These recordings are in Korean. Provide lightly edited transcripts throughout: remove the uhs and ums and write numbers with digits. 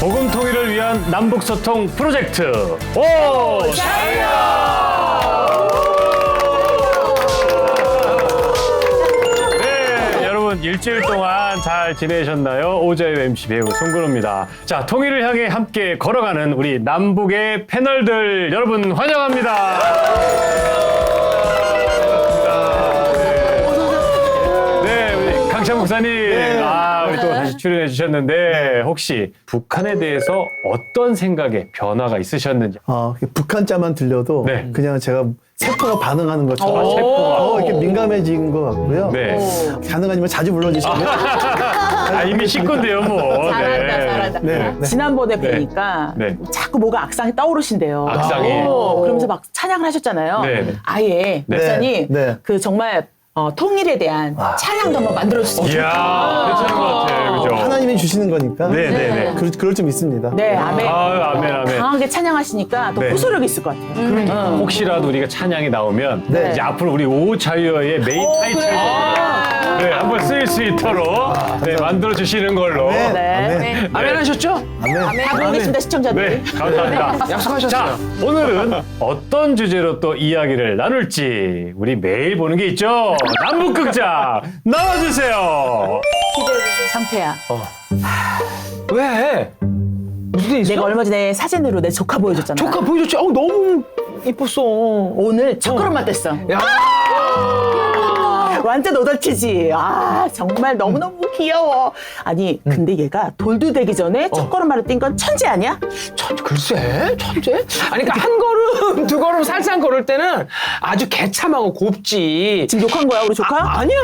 복음 통일을 위한 남북 소통 프로젝트 오 샤이야. 네, 여러분 일주일 동안 잘 지내셨나요? 오자유 MC 배우 송근호입니다. 자, 통일을 향해 함께 걸어가는 우리 남북의 패널들 여러분 환영합니다. 네, 우리 강찬 목사님. 우리 또 다시 출연해 주셨는데 혹시 북한에 대해서 어떤 생각에 변화가 있으셨는지? 북한자만 들려도 네. 그냥 제가 세포가 반응하는 것처럼 세포가. 이렇게 민감해진 것 같고요. 네. 가능하면 자주 불러주시면 이미 식구인데요, 뭐. 잘한다. 네. 지난번에 네. 뵈니까 네. 자꾸 뭐가 악상이 떠오르신대요. 악상이? 그러면서 막 찬양을 하셨잖아요. 네. 아예 네. 목사님 네. 그 정말 통일에 대한 찬양도 한번 만들어주세요. 이야, 괜찮은 것 같아요. 그죠? 하나님이 주시는 거니까 네네네. 그럴 좀 있습니다. 네, 아멘. 아멘, 아멘. 강하게 찬양하시니까 또 네. 호소력이 있을 것 같아요. 혹시라도 우리가 찬양이 나오면 네. 이제 앞으로 우리 오자유의 메인 타이틀 네, 한번 쓰일 수 있도록 네, 만들어 주시는 걸로. 네. 네. 아멘 하셨죠? 다 보겠습니다, 시청자들. 네, 감사합니다. 약속하셨어요. 자, 오늘은 어떤 주제로 또 이야기를 나눌지 우리 매일 보는 게 있죠. 남북극장 나와주세요. 상태야. 왜? 무슨 일 있어? 내가 얼마 전에 사진으로 내 조카 보여줬잖아. 조카 보여줬지? 너무 이뻤어. 오늘 첫 걸음만 뗐어. 야, 완전 오덜티지. 정말 너무너무 귀여워. 아니, 근데 얘가 돌도 되기 전에 첫 걸음마를 뛴 건 천재 아니야? 글쎄, 천재? 아니, 그러니까 한 걸음, 두 걸음 살살 걸을 때는 아주 개참하고 곱지. 지금 욕한 거야, 우리 조카? 아니야.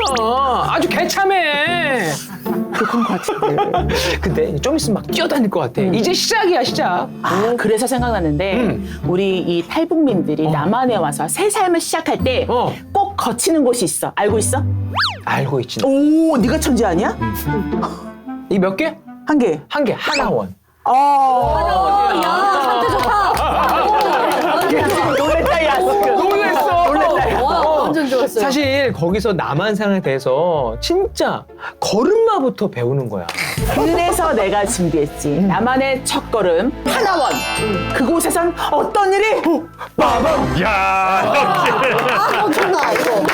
아주 개참해. 욕한 거 같은데. 근데 좀 있으면 막 뛰어다닐 것 같아. 이제 시작이야, 시작. 그래서 생각나는데 우리 이 탈북민들이 남한에 와서 새 삶을 시작할 때 꼭 거치는 곳이 있어. 알고 있어? 알고 있지. 오, 네가 천재 아니야? 이 몇 개? 한 개. 한 개, 하나원. 놀랬다, 야. 놀랬어. 완전 좋았어요. 사실 거기서 남한 생활에 대해서 진짜 걸음마부터 배우는 거야. 그래서 내가 준비했지. 나만의 첫 걸음 하나원. 그곳에선 어떤 일이? 빠밤. 야,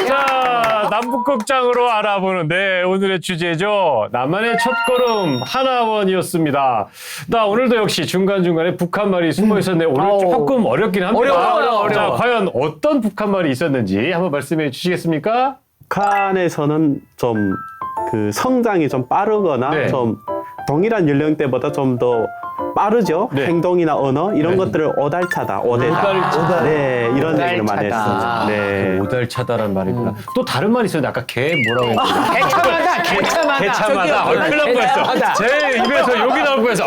자, 남북극장으로 알아보는데 오늘의 주제죠. 나만의 첫걸음 하나원이었습니다. 나 오늘도 역시 중간중간에 북한말이 숨어 있었는데 오늘 조금 어렵긴 합니다. 어려워요. 자, 과연 어떤 북한말이 있었는지 한번 말씀해 주시겠습니까? 북한에서는 좀 그 성장이 좀 빠르거나 네. 좀 동일한 연령대보다 좀 더 빠르죠. 네. 행동이나 언어 이런 네. 것들을 오달차다, 오대다. 오달차. 네, 이런 얘기를 많이 오달차다. 했어요. 네. 오달차다란 말이구나. 또 다른 말이 있었는데 아까 개 뭐라고 했지? 개참하다. 개참하다. 큰일 날 뻔했어. 제 입에서 욕이 나올 뻔했어.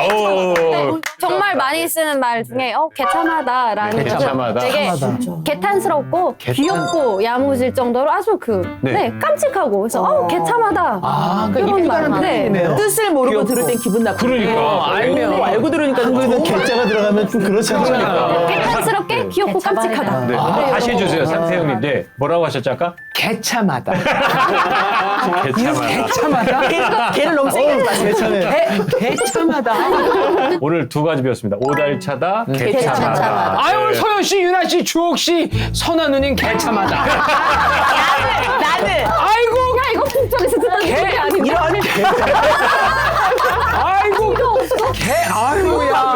정말 많이 쓰는 말 중에 개참하다라는 개참하다. 되게 개탄스럽고 귀엽고 야무질 정도로 아주 네. 깜찍하고 그래서 개참하다 그러니까 이런 입이 말. 가는 네. 뜻을 모르고 들을 땐 기분 나쁜데. 그러니까. 알면. 알고 들으니까 한국에는 개자가 들어가면 좀 그렇지 않아요. 개탄스럽게 귀엽고 깜찍하다. 네. 다시 해주세요, 상태형님. 네. 뭐라고 하셨죠, 아까? 개참하다. 개참하다. 개참하다. 걔를 너무 세게 하지 마세요. 괜찮아요. 개참하다. 오늘 두 가지 배웠습니다. 오달차다, 개참하다. 개참하다. 아유, 오늘 소연 씨, 유나 씨, 주옥 씨, 선아 누님 개참하다. 나는 아이고, 야 이거 북쪽에서 듣던 소리 아니야? 이런 아이고, 아이고야.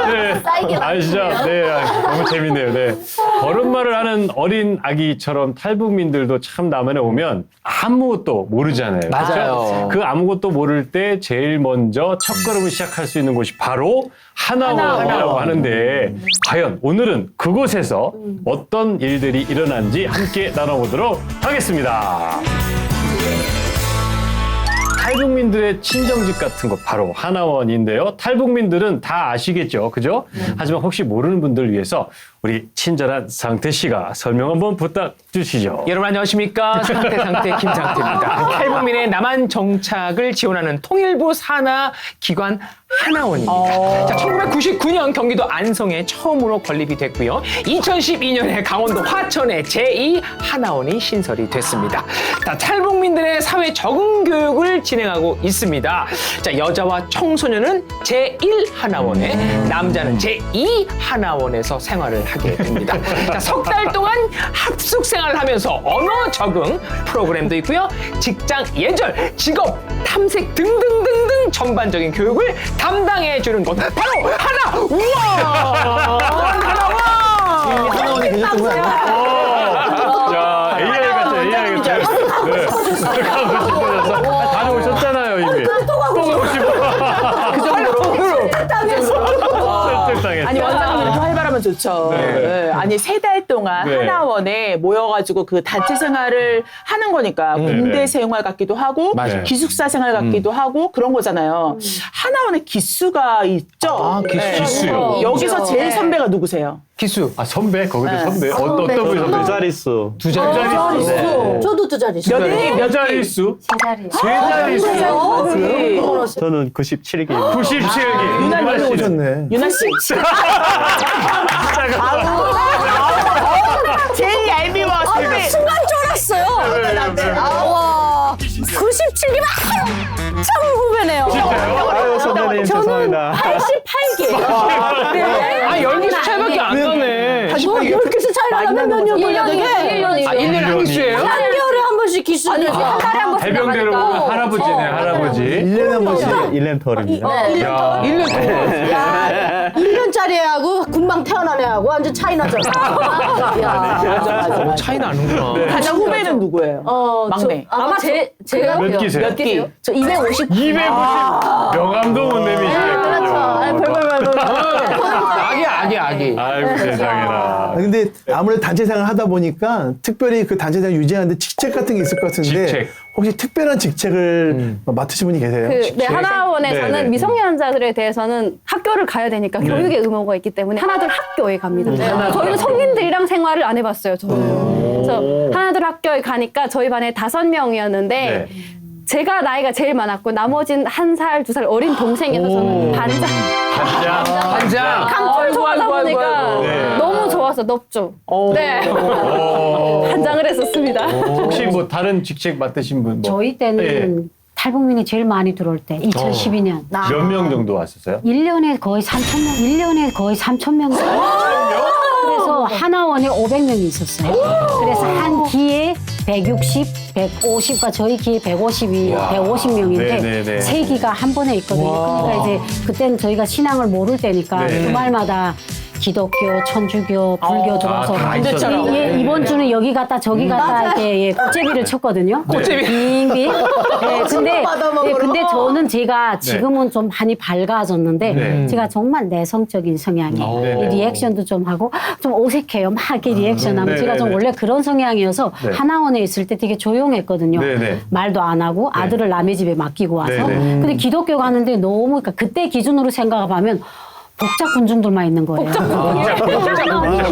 네. 쌓이게 아시죠? 네. 너무 재밌네요. 네. 걸음마를 하는 어린 아기처럼 탈북민들도 참 남한에 오면 아무것도 모르잖아요. 맞아요. 그렇죠? 그 아무것도 모를 때 제일 먼저 첫걸음을 시작할 수 있는 곳이 바로 하나원이라고 하는데 과연 오늘은 그곳에서 어떤 일들이 일어난지 함께 나눠보도록 하겠습니다. 탈북민들의 친정집 같은 곳 바로 하나원인데요. 탈북민들은 다 아시겠죠, 그죠? 하지만 혹시 모르는 분들을 위해서 우리 친절한 상태 씨가 설명 한번 부탁 주시죠. 여러분 안녕하십니까? 상태 김상태입니다. 탈북민의 남한 정착을 지원하는 통일부 산하 기관 하나원입니다. 자, 1999년 경기도 안성에 처음으로 건립이 됐고요. 2012년에 강원도 화천에 제2 하나원이 신설이 됐습니다. 자, 탈북민들의 사회 적응 교육을 진행하고 있습니다. 자, 여자와 청소년은 제1 하나원에, 남자는 제2 하나원에서 생활을 하게 됩니다. 자, 석 달 동안 합숙 생활을 하면서 언어 적응 프로그램도 있고요. 직장 예절, 직업 탐색 등등등등 전반적인 교육을 담당해주는 것 바로 하나원! 하나원이 되셨던 거 아니야? 자, AI 같죠, AI 같죠. 네. 가고 싶어서 다녀오셨잖아요, 이미. 또 가고 싶어. 그 정도로. 설득당했어. 아니 원장님 이렇게 활발하면 좋죠. 네. 네. 아니 3달 동안 네. 하나원에 모여가지고 그 단체 생활을 하는 거니까 군대 네. 생활 같기도 하고 맞아요. 기숙사 생활 같기도 하고 그런 거잖아요. 하나원에 기수가 있죠. 아, 기수요? 여기서 제일 선배가 누구세요? 기수. 아, 선배? 거기도 네. 선배? 어떤 분 두 선배? 자릿수. 두 자리. 네. 저도 두 자리 있어요. 몇 자릿수? 세 자리. 세 자릿수? 저는 97기. 97기. 유나 빨리 오셨네. 유나 씨. 제일 얄미워 선배. 순간 쫄았어요. 와, 97기면 한참 후배네요. 아유, 선배님, 죄송합니다. 88개. 아, 10개 차이밖에 안 나네. 뭐 10개씩 차이 나면 몇 년 걸려야 되게? 1년이요. 아, 1년에 한 기수예요? 한겨울에 한 번씩 기수는 한 달에 한 번씩 해병대로 나가니까. 보면 할아버지네, 할아버지. 1년에 한 번씩. 1렌터입니다. 야. 1년 동안. 야, 1년짜리 애하고 금방 태어난 애하고 완전 차이 나잖아. 야. 차이 나는구나. 가장 후배는 누구예요? 막내. 아마 제가 몇 기세요? 몇 기? 저 250. 250. 명함도 못 내미시겠군요. 아기. 아이고, 세상에나. 아, 근데 아무래도 단체 생활을 하다 보니까 특별히 그 단체 생활 유지하는데 직책 같은 게 있을 것 같은데 직책. 혹시 특별한 직책을 맡으신 분이 계세요? 네, 하나원에서는 네, 네. 미성년자들에 대해서는 학교를 가야 되니까 교육의 의무가 있기 때문에 하나둘 학교에 갑니다. 저희는 성인들이랑 생활을 안 해봤어요. 저는. 그래서 하나둘 학교에 가니까 저희 반에 5명이었는데 네. 제가 나이가 제일 많았고 나머진 1살, 2살 어린 동생이어서 저는 반장. 반장. 강철 좋아하다 보니까 네. 너무 좋아서 높죠. 네. 반장을 했었습니다. 혹시 뭐 다른 직책 맡으신 분? 뭐 저희 때는 탈북민이 제일 많이 들어올 때 2012년 몇 명 정도 왔었어요? 1년에 거의 3,000명 1년에 거의 3,000명 그래서 하나원에 500명이 있었어요. 그래서 한 기에 160, 150과 저희 기에 150명인데 네네네. 세 기가 한 번에 있거든요. 그러니까 이제 그때는 저희가 신앙을 모를 때니까 네. 주말마다 기독교, 천주교, 불교 들어와서 다 있었죠. 예, 이번 주는 여기 갔다 저기 갔다 이렇게 꽃제비를 쳤거든요. 꽃제비. 빙빙. 근데 저는 제가 지금은 좀 많이 밝아졌는데 네. 제가 정말 내성적인 성향이 네. 리액션도 좀 하고 좀 어색해요. 막 이렇게 리액션하면 네, 제가 네, 좀 네. 원래 그런 성향이어서 네. 하나원에 있을 때 되게 조용했거든요. 네, 네. 말도 안 하고 아들을 남의 집에 맡기고 와서. 네, 네. 근데 기독교 가는데 너무 그러니까 그때 기준으로 생각하면 복자 군중들만 있는 거예요.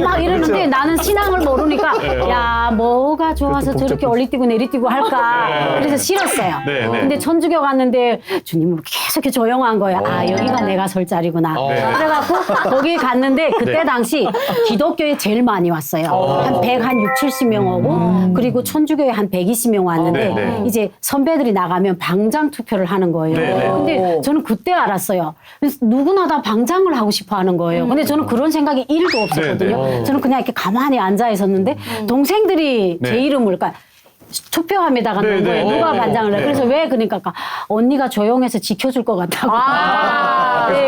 막 이러는데 나는 신앙을 모르니까 야 뭐가 좋아서 저렇게 올리뛰고 내리뛰고 할까 그래서 싫었어요. 네, 네. 근데 천주교 갔는데 주님은 계속 이렇게 조용한 거예요. 아 여기가 내가 설 자리구나. 그래갖고 거기 갔는데 그때 네. 당시 기독교에 제일 많이 왔어요. 한 70명 오고 그리고 천주교에 한 120명 왔는데 네, 네. 이제 선배들이 나가면 방장 투표를 하는 거예요. 네, 네. 근데 저는 그때 알았어요. 그래서 누구나 다 방장을 하고 싶어 하는 거예요. 근데 저는 그런 생각이 1도 없었거든요. 네, 네. 저는 그냥 이렇게 가만히 앉아 있었는데 동생들이 네. 제 이름을 그러니까 투표함에다가 넣은 네, 거예요. 네, 누가 네, 반장을 해. 네. 그래서 왜 그러니까 언니가 조용해서 지켜줄 것 같다고.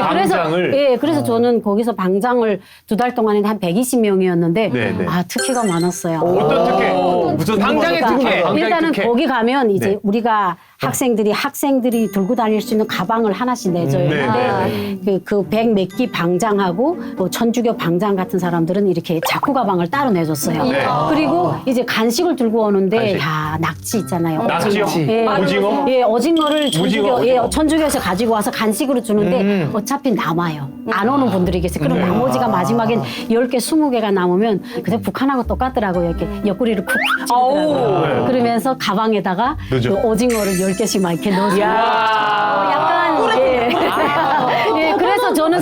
방장을? 그래서 저는 거기서 방장을 2달 동안 했는데 한 120명이었는데 네, 네. 아 특혜가 많았어요. 어떤 특혜? 무슨 방장의 특혜? 특혜. 방장의 일단은 특혜. 거기 가면 이제 네. 우리가 학생들이 들고 다닐 수 있는 가방을 하나씩 내줘요. 네, 근데 그 100 몇 기 방장하고 또 천주교 방장 같은 사람들은 이렇게 자쿠 가방을 따로 내줬어요. 네. 그리고 이제 간식을 들고 오는데 간식. 야 낙지 있잖아요. 낙지요? 예, 오징어? 예, 어징어를 오징어. 천주교에서 가지고 와서 간식으로 주는데 어차피 남아요. 안 오는 분들이 계세요. 그럼 나머지가 마지막엔 10개, 20개가 남으면 그때 북한하고 똑같더라고요. 이렇게 옆구리를 쿡 찌르더라고요. 그러면서 가방에다가 넣어줘. 그 오징어를 10개씩 막 이렇게 넣어줘요. 약간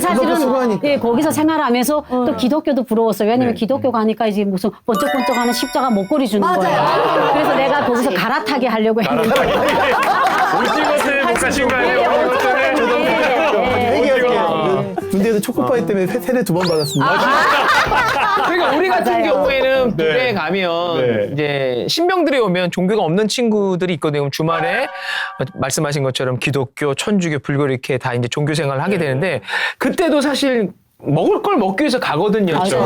저는 그것도 사실은 수고하니까. 예, 거기서 생활하면서 또 기독교도 부러웠어요. 왜냐면 네. 기독교 가니까 이제 무슨 번쩍번쩍하는 십자가 목걸이 주는 거예요. 그래서 내가 거기서 갈아타게 하려고 했는데 오징어 때문에 못 가신 거 아니에요? 오징어 때문에? 얘기할게요. 군대에서 초코파이 때문에 세례 2번 받았습니다. 그러니까 우리 같은 경우에는 부대에 가면 네. 이제 신병들이 오면 종교가 없는 친구들이 있거든요. 그럼 주말에 말씀하신 것처럼 기독교, 천주교, 불교 이렇게 다 이제 종교 생활을 하게 되는데 그때도 사실 먹을 걸 먹기 위해서 가거든요. 그렇죠.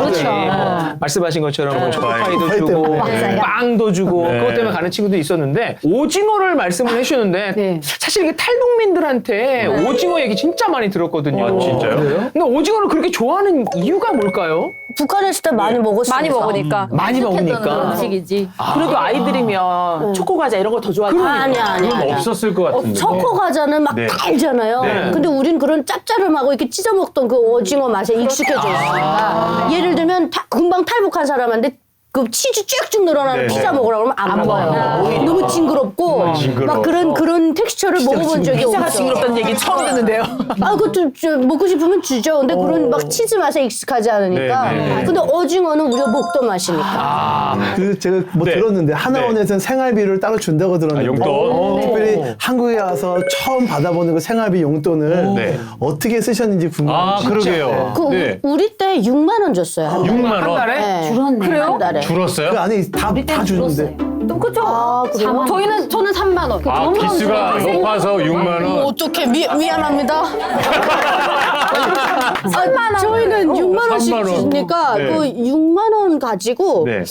말씀하신 것처럼 뭐 초코파이도 초코파이 주고 때문에. 빵도 주고 네. 그것 때문에 가는 친구도 있었는데 오징어를 말씀을 해주셨는데 네. 사실 이게 탈북민들한테 오징어 얘기 진짜 많이 들었거든요. 아, 진짜요? 근데 오징어를 그렇게 좋아하는 이유가 뭘까요? 북한에 있을 때 많이 먹었으니까. 많이 먹으니까. 많이 먹으니까. 음식이지. 그래도 아이들이면 초코 과자 이런 거 더 좋아하지. 그건 없었을 것 같은데. 초코 과자는 막 네. 달잖아요. 네. 근데 우린 그런 짭짤함하고 이렇게 찢어 먹던 그 오징어 맛에 익숙해져 있으니까. 예를 들면 금방 탈북한 사람한테 그 치즈 쭉쭉 늘어나는 네, 피자 네. 먹으라고 그러면 안 먹어요. 너무 징그럽고 징그러워. 막 그런 텍스처를 먹어본 적이 피자가 없어. 징그럽다는 얘기 처음 듣는데요. 아, 그것도 먹고 싶으면 주죠. 근데 그런 막 치즈 맛에 익숙하지 않으니까. 네, 네. 근데 오징어는 우리가 먹던 맛이니까. 그 제가 뭐 네. 들었는데 하나원에서는 생활비를 따로 준다고 들었는데 아, 용돈? 특별히 한국에 와서 처음 받아보는 그 생활비 용돈을 네. 어떻게 쓰셨는지 궁금해요. 아, 그러게요. 그 네. 우리 때 6만 원 줬어요. 한 6만 한 원? 달에? 네. 줄었네. 한 달에. 줄었어요? 그 안에 다 주는데. 또 그죠? 아, 그래요? 저는 3만 원. 아, 기수가 높아서 6만 원. 어떻게 미안합니다. 3만 원. 저희는 6만 원씩 3만 원. 주니까 네. 그 6만 원 가지고 네.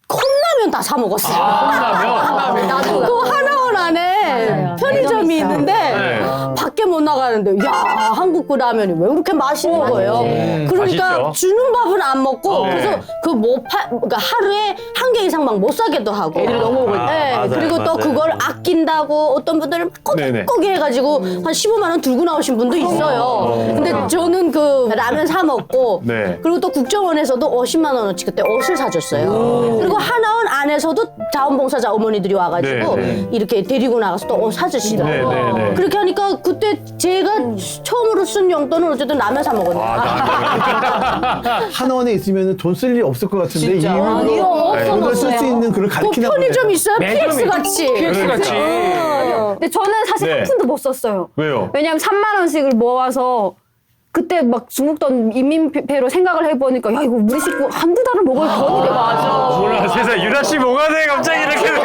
컵라면 다 사 먹었어요. 컵라면? 나도 그 하나원 안에 편의점이 있는데 네. 밖에 못 나가는데 야 한국 그 라면이 왜 그렇게 맛있는 거예요? 그러니까 맛있죠. 주는 밥은 안 먹고 네. 그래서 그 그러니까 하루에 한 개 이상 막 못 사게도 하고. 애들이 너무 먹을 때. 네, 맞아요, 그리고 또 맞아요. 그걸 아낀다고 어떤 분들은 네네. 꼬깃꼬깃 해가지고 한 15만 원 들고 나오신 분도 있어요. 근데 저는 그 라면 사 먹고 네. 그리고 또 국정원에서도 50만 원어치 그때 옷을 사줬어요. 그리고 하나원 안에서도 자원봉사자 어머니들이 와가지고 네, 네. 이렇게 데리고 나가서 또 옷 사주시더라고요. 네, 네, 네. 그렇게 하니까 그때 제가 처음으로 쓴 용돈은 어쨌든 라면 사 먹었네요. 하나원에 있으면 돈 쓸 일이 없을 것 같은데 진짜. 이유로 돈을 쓸 수 있는 그걸 그 가르치나 보네요. 편의점 있어요? PX 같이. PX 같이. 근데 저는 사실 네. 한 푼도 못 썼어요. 왜요? 왜냐면 3만 원씩을 모아서 그때 막 중국돈 인민폐로 생각을 해보니까 야 이거 우리 식구 한두 달을 먹을 돈이 돼. 맞아. 몰라, 세상 유라 씨 뭐가 돼? 갑자기 이렇게 되면.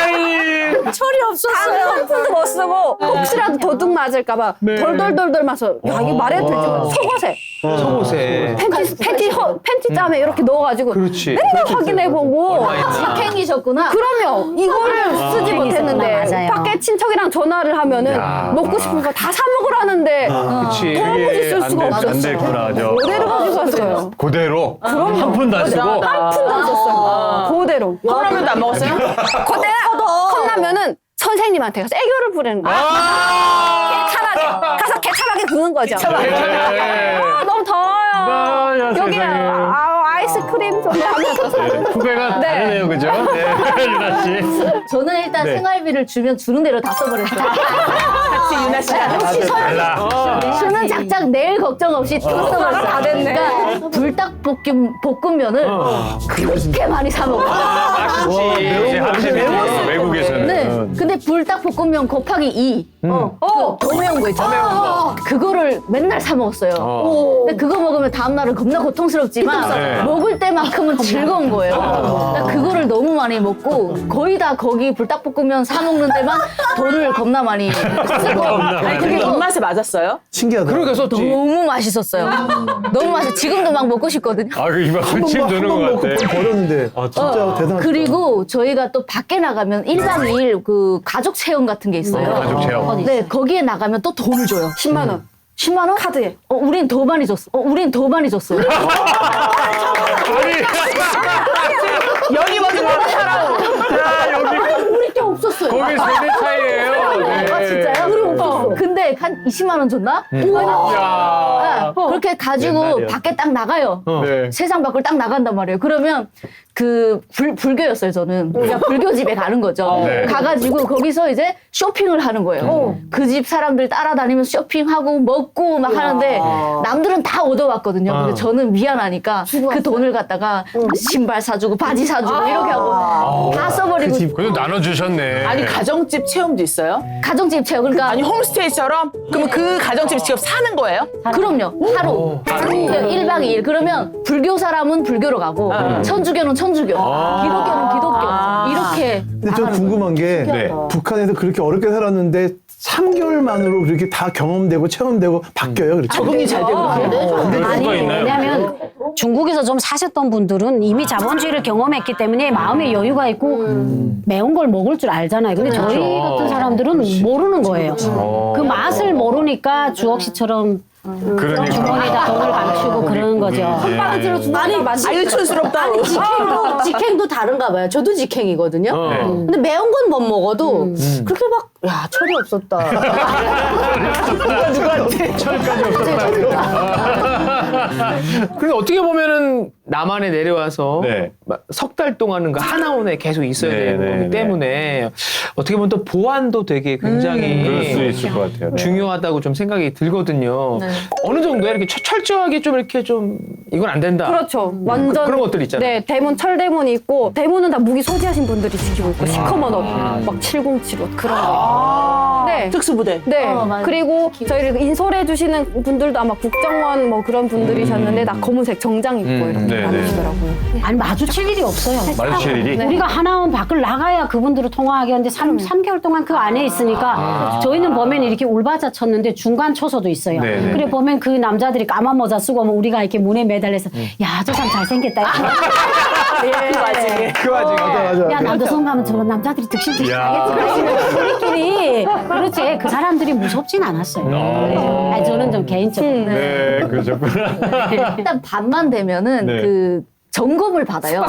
아이. 철이 없었어요. 한 푼도 못 쓰고 혹시라도 도둑 맞을까봐 덜덜덜덜 마서 야 이게 말해도 될지 속옷에 속옷에. 팬티 짬에 이렇게 넣어가지고 그렇지. 맨날 확인해보고 얼마 있나. 팽이셨구나. 그러면 이거를 쓰지 못했는데 맞아요. 밖에 친척이랑 전화를 하면은 먹고 싶은 거 다 사 먹으라는데 그렇지. 도무지 쓸 수가 안 없었어요. 됐구나, 저. 그대로 가지고 왔어요. 그대로? 한 푼도 안 쓰고? 한 푼도 안 썼어요. 그대로. 컵라면도 안 먹었어요? 컵라면은 선생님한테 가서 애교를 부리는 거예요. 개차하게 가서 개차하게 구는 거죠. 네. 너무 더워요. 아, 여기 세상에. 아이스크림 좀 하면서. 네, 후배가 다르네요, 그죠? 네, 유라 씨. 저는 일단 네. 생활비를 주면 주는 대로 다 써버렸어요. 같이 유나 씨랑. 역시 달라. 주는 작작 내일 걱정 없이 다 써버렸어요. 다 됐네. 그러니까 볶음면을 그렇게 많이 사 먹어요. 그렇지. 한심이지, 외국에서는. 네. 근데 불닭볶음면 곱하기 2. 더 매운 거 있잖아요. 그거를 맨날 사 먹었어요. 근데 그거 먹으면 다음날은 겁나 고통스럽지만 네. 먹을 때만큼은 즐거운 거예요. 그러니까 그거를 너무 많이 먹고 거의 다 거기 불닭볶음면 사 먹는 데만 돈을 겁나 많이 쓰고 아니 그게 입맛에 맞았어요? 신기하다. 그러게 썼지. 너무 맛있었어요. 너무 맛있어. 지금도 막 먹고 싶거든요. 아, 이거 침 도는 것 먹고 같아. 버렸는데 진짜 대단하다. 그리고 저희가 또 밖에 나가면 1박 2일 그 가족 체험 같은 게 있어요. 가족 체험. 네, 거기에 나가면 또 돈을 줘요. 10만 원. 10만 원? 카드에. 우린 더 많이 줬어. 우린 더 많이 줬어요. 여기 먼저 살아. 우리 때 없었어요. 거기 세대 차이예요. 네. 아 진짜요? 우리 없었어. 근데 한 20만 원 줬나? 야. 그렇게 가지고 옛날이야. 밖에 딱 나가요. 네. 세상 밖을 딱 나간단 말이에요. 그러면 그 불교였어요, 저는. 그냥 불교 집에 가는 거죠. 네. 가가지고 거기서 이제 쇼핑을 하는 거예요. 그 집 사람들 따라다니면서 쇼핑하고 먹고 막 하는데 남들은 다 얻어왔거든요. 근데 저는 미안하니까 그 돈을 갖다가 신발 사주고 바지 사주고 이렇게 하고 다 써버리고 그래도 나눠주셨네. 아니 가정집 체험도 있어요? 가정집 체험 그러니까 아니 홈스테이처럼? 그러면 그 가정집 직접 사는 거예요? 그럼요. 하루. 1박 2일. 그러면 불교 사람은 불교로 가고, 천주교는 천주교, 기독교는 기독교. 이렇게. 근데 좀 궁금한 게 네. 북한에서 그렇게 어렵게 살았는데 3개월 만으로 그렇게 다 경험되고 체험되고 바뀌어요. 그렇게. 적응이 잘 되고 그래요? 아니, 왜냐면 중국에서 좀 사셨던 분들은 이미 자본주의를 경험했기 때문에 마음에 여유가 있고 매운 걸 먹을 줄 알잖아요. 근데 저희 같은 사람들은 모르는 거예요. 그 맛을 모르니까 주옥 씨처럼 그러니까. 주머니에다 돈을 감추고 그러는 거죠. 바가지로 주머니 아유촌스럽다. 직행도 다른가 봐요. 저도 직행이거든요. 근데 매운 건 못 먹어도 그렇게 막, 야, 철이 없었다. 누구한테? 철까지 없었다. 근데 어떻게 보면은 남한에 내려와서 네. 석 달 동안은 그 하나원에 계속 있어야 네, 되는 네, 거기 네. 때문에 어떻게 보면 또 보안도 되게 그럴 수 굉장히 있을 것 같아요. 네. 중요하다고 좀 생각이 들거든요. 어느 정도야 이렇게 철저하게 좀 이렇게 좀 이건 안 된다. 그렇죠. 완전 그런 것들 있잖아요. 네, 대문 철대문이 있고 대문은 다 무기 소지하신 분들이 지키고 있고 시커먼 옷, 막 707 옷 그런 거. 네. 특수부대. 네. 맞아요. 그리고 저희를 인솔해 주시는 분들도 아마 국정원 뭐 그런 분들이셨는데 다 검은색 정장 입고 이렇게 네, 다니시더라고요. 아니 마주칠 일이 없어요. 마주칠 일이? 네. 우리가 하나원 밖을 나가야 그분들을 통화하게 하는데 3개월 동안 그 안에 있으니까 저희는 보면 이렇게 울바자 쳤는데 중간 초소도 있어요. 네, 네. 그래 보면 그 남자들이 까만 모자 쓰고 오면 우리가 이렇게 문에 매달려서 야 저 사람 잘생겼다. 그 와중에. 그 와중에 맞아. 야 남도성 가면 저런 남자들이 득실득실 야. 하겠지. 그러시면 우리끼리 그렇지 그 사람들이 무섭진 않았어요. 네. 아니, 저는 좀 개인적으로. 네, 그러셨구나. 일단 밤만 되면은 네. 그 점검을 받아요.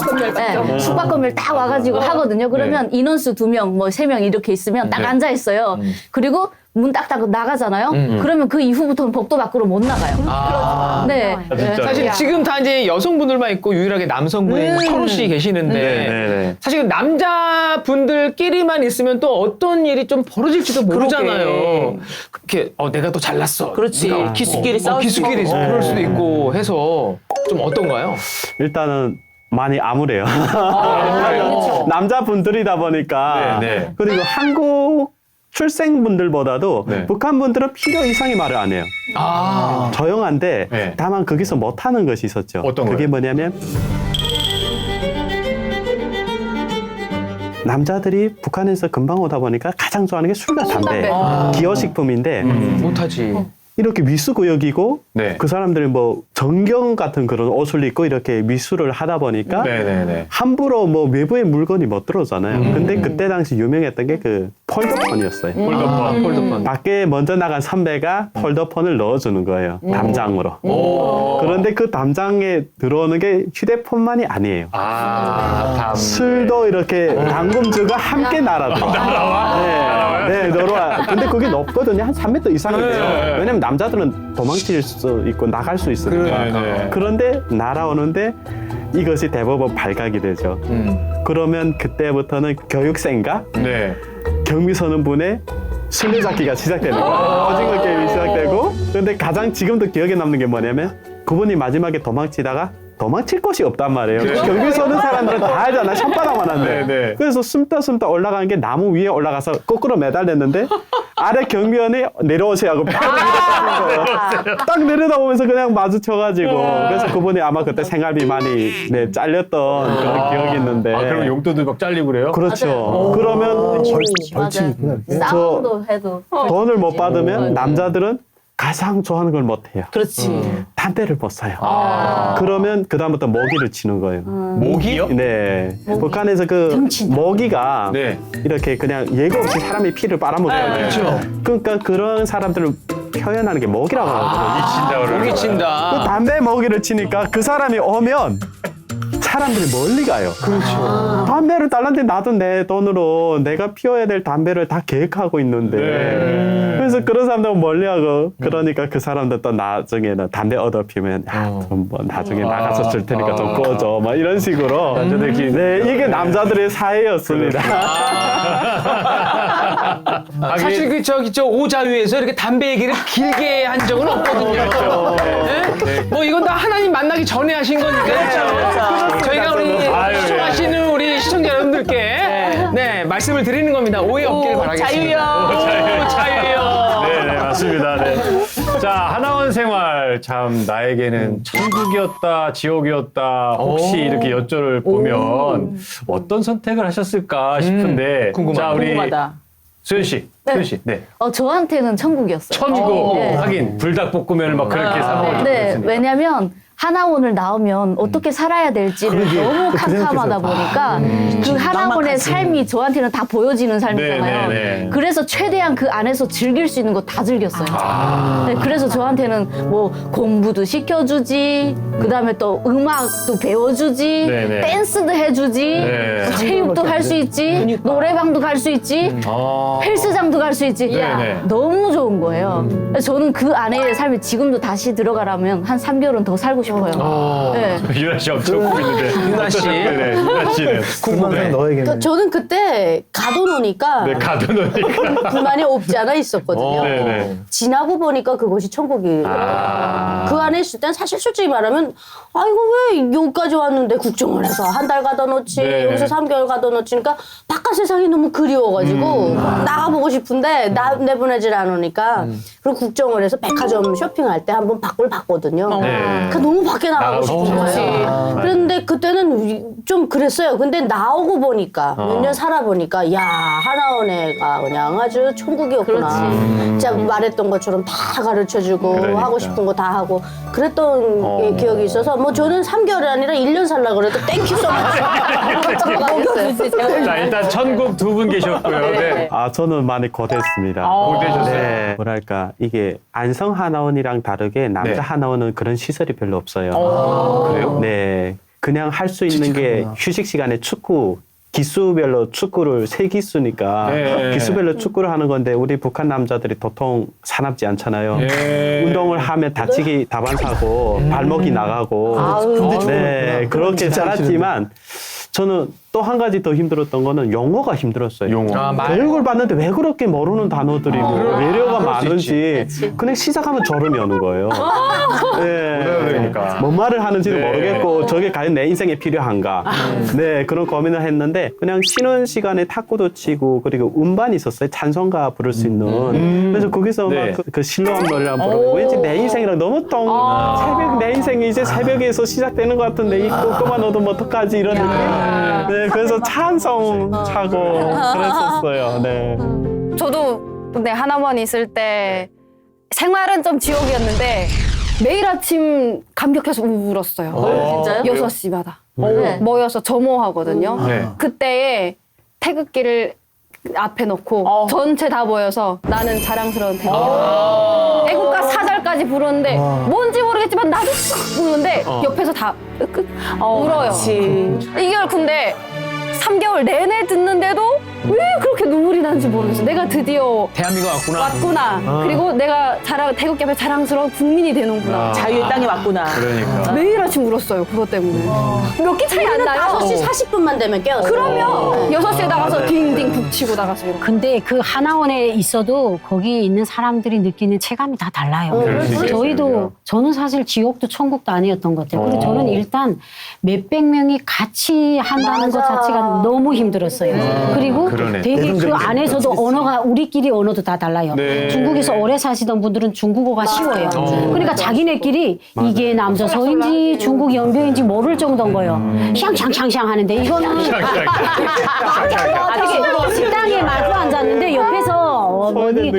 숙박검열 딱 와가지고 하거든요. 그러면 인원수 2명, 뭐 3명 이렇게 있으면 딱 네. 앉아 있어요. 그리고 문 딱 닫고 나가잖아요. 그러면 그 이후부터는 복도 밖으로 못 나가요. 네. 아, 진짜. 사실 지금 다 이제 여성분들만 있고 유일하게 남성분이 철호 씨 계시는데 네, 네, 네. 사실 남자분들끼리만 있으면 또 어떤 일이 좀 벌어질지도 모르잖아요. 그렇게 내가 더 잘났어. 그렇지. 기수끼리 싸울 기수끼리 수도 있고. 그럴 수도 있고 해서 좀 어떤가요? 일단은 많이 암울해요. 남자분들이다 보니까 네, 네. 그리고 한국 출생분들보다도 네. 북한 분들은 필요 이상의 말을 안 해요. 아, 조용한데 네. 다만 거기서 못하는 것이 있었죠. 어떤 그게 거요? 뭐냐면 남자들이 북한에서 금방 오다 보니까 가장 좋아하는 게 술과 담배, 기호식품인데 못하지. 이렇게 미수고 여기고 네. 그 사람들이 뭐 정경 같은 그런 옷을 입고 이렇게 미수를 하다 보니까 네네네. 함부로 뭐 외부의 물건이 못 들어오잖아요. 근데 그때 당시 유명했던 게 그 폴더폰이었어요. 폴더폰. 폴더폰. 밖에 먼저 나간 선배가 폴더폰을 넣어주는 거예요. 담장으로. 그런데 그 담장에 들어오는 게 휴대폰만이 아니에요. 아, 술도 이렇게 당금주가 함께 날아들어와. 네, 들어와. 근데 그게 높거든요. 한 3m 이상이 돼요. 네. 왜냐면 남자들은 도망칠 수 있고 나갈 수 있으니까. 네. 그런데 날아오는데 이것이 대법원 발각이 되죠. 그러면 그때부터는 교육생과 네. 경비선언분의 술래잡기가 시작되는 거예요. 오징어 게임이 시작되고. 그런데 가장 지금도 기억에 남는 게 뭐냐면 그분이 마지막에 도망치다가 도망칠 곳이 없단 말이에요. 경비 서는 사람들은 다 알잖아. 손바닥만 한데. 네. 그래서 숨다 올라간 게 나무 위에 올라가서 거꾸로 매달렸는데 아래 경비원이 내려오세요 하고 팍 밀어붙이는 거예요. 딱 내려다보면서 그냥 마주쳐가지고 그래서 그분이 아마 그때 생활비 많이 잘렸던 그런 기억이 있는데. 아, 그럼 용돈도 막 잘리고 그래요? 그렇죠. 그러면 벌칙이 있구나. 싸움도 해도. 돈을 못 받으면 남자들은 가장 좋아하는 걸 못 해요. 그렇지. 담배를 못 사요. 그러면 그다음부터 모기를 치는 거예요. 모기요? 네. 북한에서 그 모기가 네. 이렇게 그냥 예고 없이 사람의 피를 빨아먹어요. 그렇죠. 그러니까 그런 사람들을 표현하는 게 모기라고 하거든요. 모기 친다 그러는 모기 거예요. 친다. 담배 모기를 치니까 그 사람이 오면 사람들이 멀리 가요. 그렇죠. 담배를 달라는데 나도 내 돈으로 내가 피워야 될 담배를 다 계획하고 있는데. 그래서 그런 사람들은 멀리하고 그러니까 그 사람들 또 나중에는 담배 얻어 피면 좀 뭐 나중에 나가서 줄 테니까 좀 꺼줘 막 이런 식으로. 네, 이게 남자들의 사회였습니다. 사실 저 오자유에서 이렇게 담배 얘기를 길게 한 적은 없거든요. 네? 뭐 이건 다 하나님 만나기 전에 하신 거니까. 저희가 우리 시청하시는 우리 시청자 여러분들께 네, 말씀을 드리는 겁니다. 오해 없기를 바라겠습니다. 자유요. 자유요. 네, 맞습니다. 네. 자, 하나원 생활 참 나에게는 천국이었다, 지옥이었다. 혹시 이렇게 여쭤를 보면 어떤 선택을 하셨을까 싶은데, 자, 우리 궁금하다. 수현 씨, 수현 씨, 네. 저한테는 천국이었어요. 천국 네. 하긴 불닭볶음면을 막 그렇게 사 먹을 줄 네, 알았으니까. 왜냐면 하나원을 나오면 어떻게 살아야 될지를 너무 캄캄하다 보니까 그 하나원의 삶이 저한테는 다 보여지는 삶이잖아요. 네. 그래서 최대한 그 안에서 즐길 수 있는 거 다 즐겼어요. 네, 그래서 저한테는 뭐 공부도 시켜주지, 그 다음에 또 음악도 배워주지, 네. 댄스도 해주지, 네. 체육도 할 수 있지, 노래방도 갈 수 있지, 헬스장도 갈 수 있지. 네. 너무 좋은 거예요. 그래서 저는 그 안에의 삶이 지금도 다시 들어가라면 한 3개월은 더 살고 싶어요. 네. 유나 씨 엄청 웃고 있는데. 유나 씨. 네, 유나 씨는. 궁금해. 너에게는. 저는 그때 가둬놓으니까 네, 가둬놓으니까. 불만이 없지 않아 있었거든요. 네네. 지나고 보니까 그것이 천국이에요. 그 안에 있을 땐 사실 솔직히 말하면 아이고 왜 여기까지 왔는데 국정을 해서 한 달 가둬놓지 네. 여기서 3개월 가둬놓지 그러니까 바깥 세상이 너무 그리워가지고 나가보고 싶은데 내보내질 않으니까 그리고 국정을 해서 백화점 쇼핑할 때 한번 밖을 봤거든요. 네. 그러니까 너무 밖에 나가고 싶은 거예요. 그런데 그때는 좀 그랬어요. 근데 나오고 보니까 몇 년 살아보니까 야 하나원애가 그냥 아주 천국이었구나. 진짜 말했던 것처럼 다 가르쳐주고 그러니까. 하고 싶은 거 다 하고 그랬던 기억이 있어서 뭐 저는 3개월이 아니라 1년 살라고 그래도 땡큐 써가겠어요. 자, 일단 천국 두 분 계셨고요. 네. 아, 저는 많이 고대했습니다. 고대셨어요? 네. 뭐랄까, 이게 안성 하나원이랑 다르게 남자 네. 하나원은 그런 시설이 별로 없어요. 그래요? 네. 그냥 할 수 있는 게 휴식 시간에 축구, 기수별로 축구를 3기수니까 네. 기수별로 축구를 하는 건데 우리 북한 남자들이 도통 사납지 않잖아요. 네. 운동을 하면 다치기 다반사고 발목이 나가고 네, 그렇게 살았지만 저는 또 한 가지 더 힘들었던 거는 영어가 힘들었어요. 용어. 교육을 받는데 왜 그렇게 모르는 단어들이 뭐 외래어가 많은지 그냥 시작하면 졸음이 오는 거예요. 네. 그러니까. 뭔 말을 하는지도 네. 모르겠고 저게 과연 내 인생에 필요한가. 네, 그런 고민을 했는데 그냥 쉬는 시간에 탁구도 치고 그리고 음반이 있었어요. 찬송가 부를 수 있는. 그래서 거기서 네. 막 그 실로암 노래를 부르고 왠지 내 인생이랑 너무 새벽 내 인생이 이제 새벽에서 시작되는 것 같은데 이 꼼꼼한 어둠 어떡하지 이런 느낌. 네, 그래서 찬송 차고 그랬었어요. 네. 저도 근데 하나만 있을 때 생활은 좀 지옥이었는데 매일 아침 감격해서 울었어요. 진짜요? 6시마다. 네. 모여서 점호하거든요. 네. 그때에 태극기를 앞에 놓고 전체 다 모여서 나는 자랑스러운 태극기. 애국가 사절까지 부르는데 뭔지 모르겠지만 나도 쓱 부르는데 옆에서 다 울어요. 이걸 근데 3개월 내내 듣는데도 왜 그렇게 눈물이 나는지 모르겠어. 내가 드디어 대한민국 왔구나. 그리고 내가 태극기 앞에 자랑스러운 국민이 되는구나. 자유의 땅에 왔구나. 그러니까. 매일 아침 울었어요. 그것 때문에. 몇 개 차이 안 나요. 5시 40분만 되면 깨웠어요. 그러면 6시에 나가서 딩딩 북치고 나가서 이렇게. 근데 그 하나원에 있어도 거기 있는 사람들이 느끼는 체감이 다 달라요. 그럴 수 있겠어요. 저희도 저는 사실 지옥도 천국도 아니었던 것 같아요. 그리고 저는 일단 몇백 명이 같이 한다는 것 자체가 너무 힘들었어요. 그리고 그러네. 되게 그 안에서도 언어가 우리끼리 언어도 다 달라요. 네. 중국에서 오래 사시던 분들은 중국어가 쉬워요. 그러니까 자기네끼리 이게 남조서인지 중국 연변인지 모를 정도인 거예요. 샹샹샹샹 하는데 이거는 어떻게 식당에 마주 앉았는데 옆에서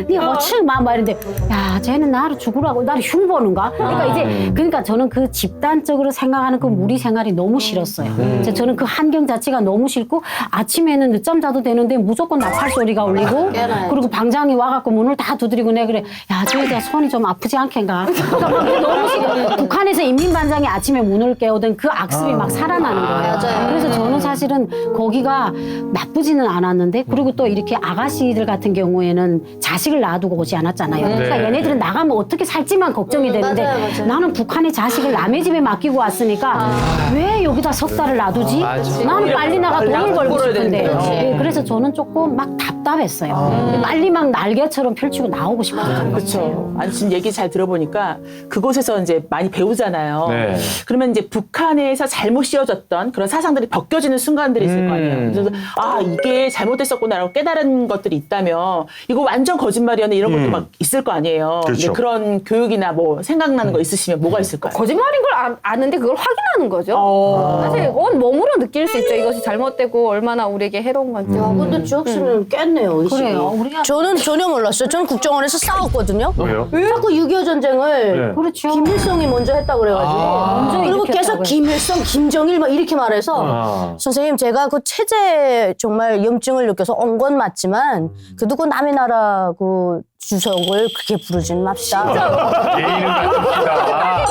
네 어찌 막 이랬는데 야 쟤는 나를 죽으라고 나를 흉보는가? 그러니까 이제 그러니까 저는 그 집단적으로 생각하는 그 무리 생활이 너무 싫었어요. 그래서 저는 그 환경 자체가 너무 싫고 아침에는 늦잠 자도 되는데 무조건 나팔 소리가 울리고 그리고 방장이 와갖고 문을 다 두드리고 내 그래 야 저 여자 손이 좀 아프지 않겠가? 그러니까 막 너무 싫어. 북한에서 인민반장이 아침에 문을 깨우던 그 악습이 막 살아나는 거예요. 그래서 저는 사실은 거기가 나쁘지는 않았는데 그리고 또 이렇게 아가씨들 같은 경우에는 자식을 놔두고 오지 않았잖아요. 그러니까 얘네들은 나가면 어떻게 살지만 걱정이 되는데 나는 북한의 자식을 남의 집에 맡기고 왔으니까 왜 여기다 석 달을 놔두지? 나는 빨리 나가 돈을 벌고 싶은데. 네, 그래서 저는 조금 막 답답했어요. 빨리 막 날개처럼 펼치고 나오고 싶었어요. 그렇죠. 아니 지금 얘기 잘 들어보니까 그곳에서 이제 많이 배우잖아요. 네. 그러면 이제 북한에서 잘못 씌워졌던 그런 사상들이 벗겨지는 순간들이 있을 거 아니에요. 그래서 아 이게 잘못됐었구나라고 깨달은 것들이 있다면 이거 완전 거짓말이었네 이런 것도 막 있을 거 아니에요. 그렇죠. 근데 그런 교육이나 뭐 생각나는 거 있으시면 뭐가 있을까요? 거짓말인 걸 아는데 그걸 확인하는 거죠. 사실 온 몸으로 느낄 수 있죠. 이것이 잘못되고 얼마나 우리에게 해로운 건지. 근데 주혁 씨는 깼네요, 의식이. 그래요. 우리가 저는 전혀 몰랐어요. 저는 국정원에서 싸웠거든요. 왜요? 자꾸 6.25 전쟁을 네. 그렇죠. 김일성이 먼저 했다고 그래가지고. 먼저 그리고 계속 일으켰다고요. 김일성, 김정일 막 이렇게 말해서 선생님 제가 그 체제 정말 염증을 느껴서 온 건 맞지만 그 누구 남의 나라 그 주석을 그렇게 부르지는 맙시다. 예의는 갖춥시다.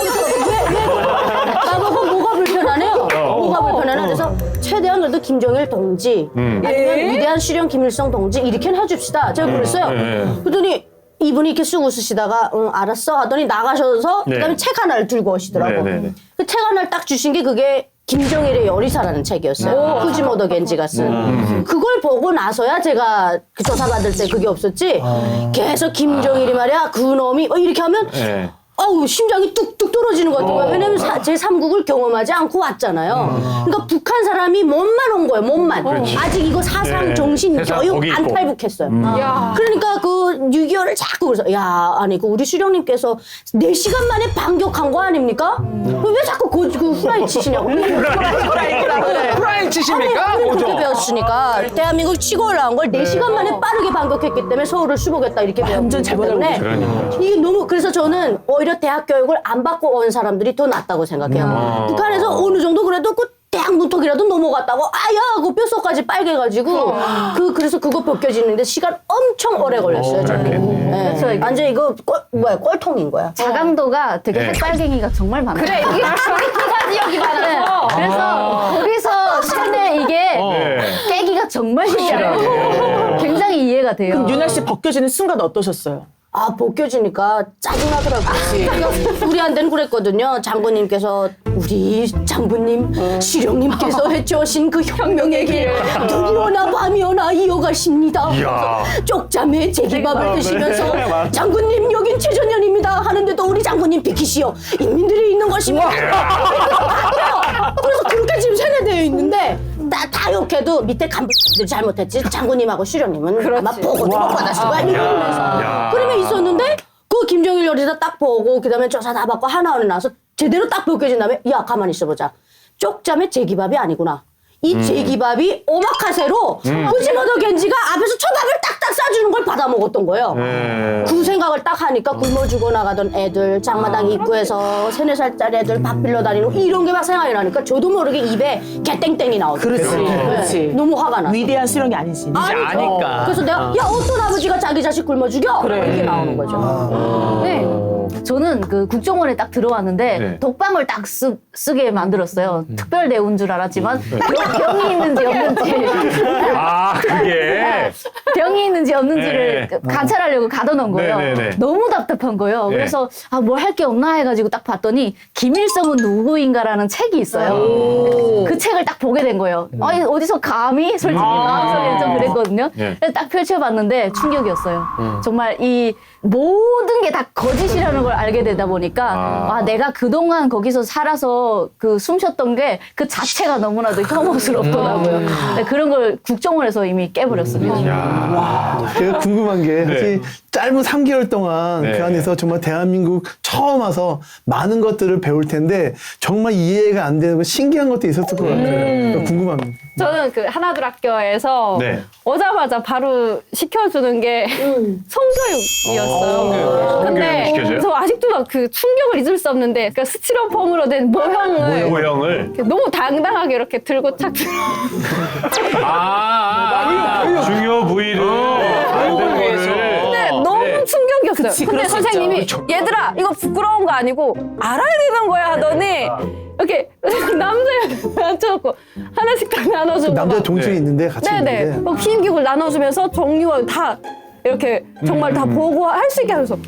나보고 뭐가 불편하네요. 뭐가 불편하나 그래서 최대한 그래도 김정일 동지 아니면 위대한 실현 김일성 동지 이렇게는 해줍시다. 제가 그랬어요. 그랬더니 이분이 이렇게 쑥 웃으시다가 응 알았어 하더니 나가셔서 그다음에 책 하나를 들고 오시더라고. 그 책 하나를 딱 주신 게 그게 김정일의 요리사라는 책이었어요. 후지모토 겐지가 쓴. 그걸 보고 나서야 제가 그 조사받을 때 그게 없었지. 계속 김정일이 말이야 그놈이 이렇게 하면 어우 심장이 뚝뚝 떨어지는 것 같은 거야. 왜냐면 제3국을 경험하지 않고 왔잖아요. 그러니까 북한 사람이 몸만 온 거예요. 몸만. 아직 이거 사상, 정신, 세상 교육 거기 안 있고. 탈북했어요. 그러니까 그 6.25를 자꾸 그래서 야 아니 그 우리 수령님께서 4시간 만에 반격한 거 아닙니까? 왜 자꾸 그 후라이 치시냐고. 후라이 치십니까? 아니, 뭐죠? 그렇게 배웠으니까 대한민국 치고 올라온 걸 4시간 만에 빠르게 반격했기 때문에 서울을 수복했다 이렇게 배웠기 때문에 이게 너무 그래서 저는 오히려 대학 교육을 안 받고 온 사람들이 더 낫다고 생각해요. 북한에서 어느 정도 그래도 그 대학 문턱이라도 넘어갔다고 아야 그 뼛속까지 빨개가지고 그래서 그거 벗겨지는데 시간 엄청 오래 걸렸어요. 저는. 네. 완전 이거 꼴통인 거야. 자강도가 되게 새빨갱이가 정말 많아요. 그래, 이게 기사 지역이 많아요. 그래서 거기서 세대 이게 깨기가 정말 쉽더라고요. 굉장히 이해가 돼요. 그럼 유나 씨 벗겨지는 순간 어떠셨어요? 아 벗겨지니까 짜증나더라고요. 우리한테는 그랬거든요. 장군님께서 우리 장군님 시령님께서 해쳐오신 그 혁명의 길 눈이 오나 밤이 오나 이어가십니다. 쪽잠에 제기밥을 드시면서 장군님 여긴 최전년입니다 하는데도 우리 장군님 비키시오. 인민들이 있는 것입니다. 그래서 그렇게 지금 세뇌되어 있는데 다 욕해도 밑에 간부들이 잘못했지 장군님하고 시령님은 아마 보고 받았을 거야 이러면서 그러면 있었는데 그 김정일 요리사 딱 보고 그다음에 조사 다 받고 하나원에 나서 제대로 딱 벗겨진 다음에 야 가만히 있어보자 쪽잠에 제기밥이 아니구나 이 제기밥이 오마카세로 후지모토 겐지가 앞에서 초밥을 딱딱 싸주는 걸 받아 먹었던 거예요. 그 생각을 딱 하니까 굶어 죽어 나가던 애들 장마당 입구에서 3-4살짜리 애들 밥 빌려 다니는 이런 게 막 생각이 나니까 저도 모르게 입에 개땡땡이 나오더라고요. 그렇지. 너무 화가 났어. 위대한 수령이 아니지. 아니까. 그래서 내가 야 어떤 아버지가 자기 자식 굶어 죽여? 이렇게 나오는 거죠. 네. 저는 그 국정원에 딱 들어왔는데 독방을 딱 쓰게 만들었어요. 특별 대우인 줄 알았지만 병이 있는지 없는지 그게 병이 있는지 없는지를 관찰하려고 가둬놓은 거예요. 너무 답답한 거예요. 그래서 뭘 할 게 없나 해가지고 딱 봤더니 김일성은 누구인가라는 책이 있어요. 그 책을 딱 보게 된 거예요. 어디서 감히 솔직히 마음속에는 좀 그랬거든요. 그래서 딱 펼쳐봤는데 충격이었어요. 정말 이 모든 게 다 거짓이라는 걸 알게 되다 보니까 내가 그동안 거기서 살아서 그 숨 쉬었던 게 그 자체가 너무나도 혐오스럽더라고요. 네, 그런 걸 국정원에서 이미 깨버렸습니다. 제가 궁금한 게 사실 짧은 3개월 동안 네. 그 안에서 정말 대한민국 처음 와서 많은 것들을 배울 텐데 정말 이해가 안 되고 신기한 것도 있었을 것 같아요. 궁금합니다. 저는 그 하나둘 학교에서 네. 오자마자 바로 시켜주는 게 성교육이었어요. 근데 시켜줘요? 저 아직도 막 그 충격을 잊을 수 없는데 그 스티로폼으로 된 모형을 모형을 너무 당당하게 이렇게 들고 착 중요 부위를 만든 위해서. 거를 근데 너무 충격이었어요. 근데 그럴 수 선생님이 있죠. 얘들아 이거 부끄러운 거 아니고 알아야 되는 거야 하더니 이렇게 남자애들 앉혀놓고 하나씩 다 나눠주고 남자 막 동생이 있는데 같이 네네 있는데 막 피임기구를 나눠주면서 정리와 다 이렇게 정말 다 보고 할 수 있게 하면서 야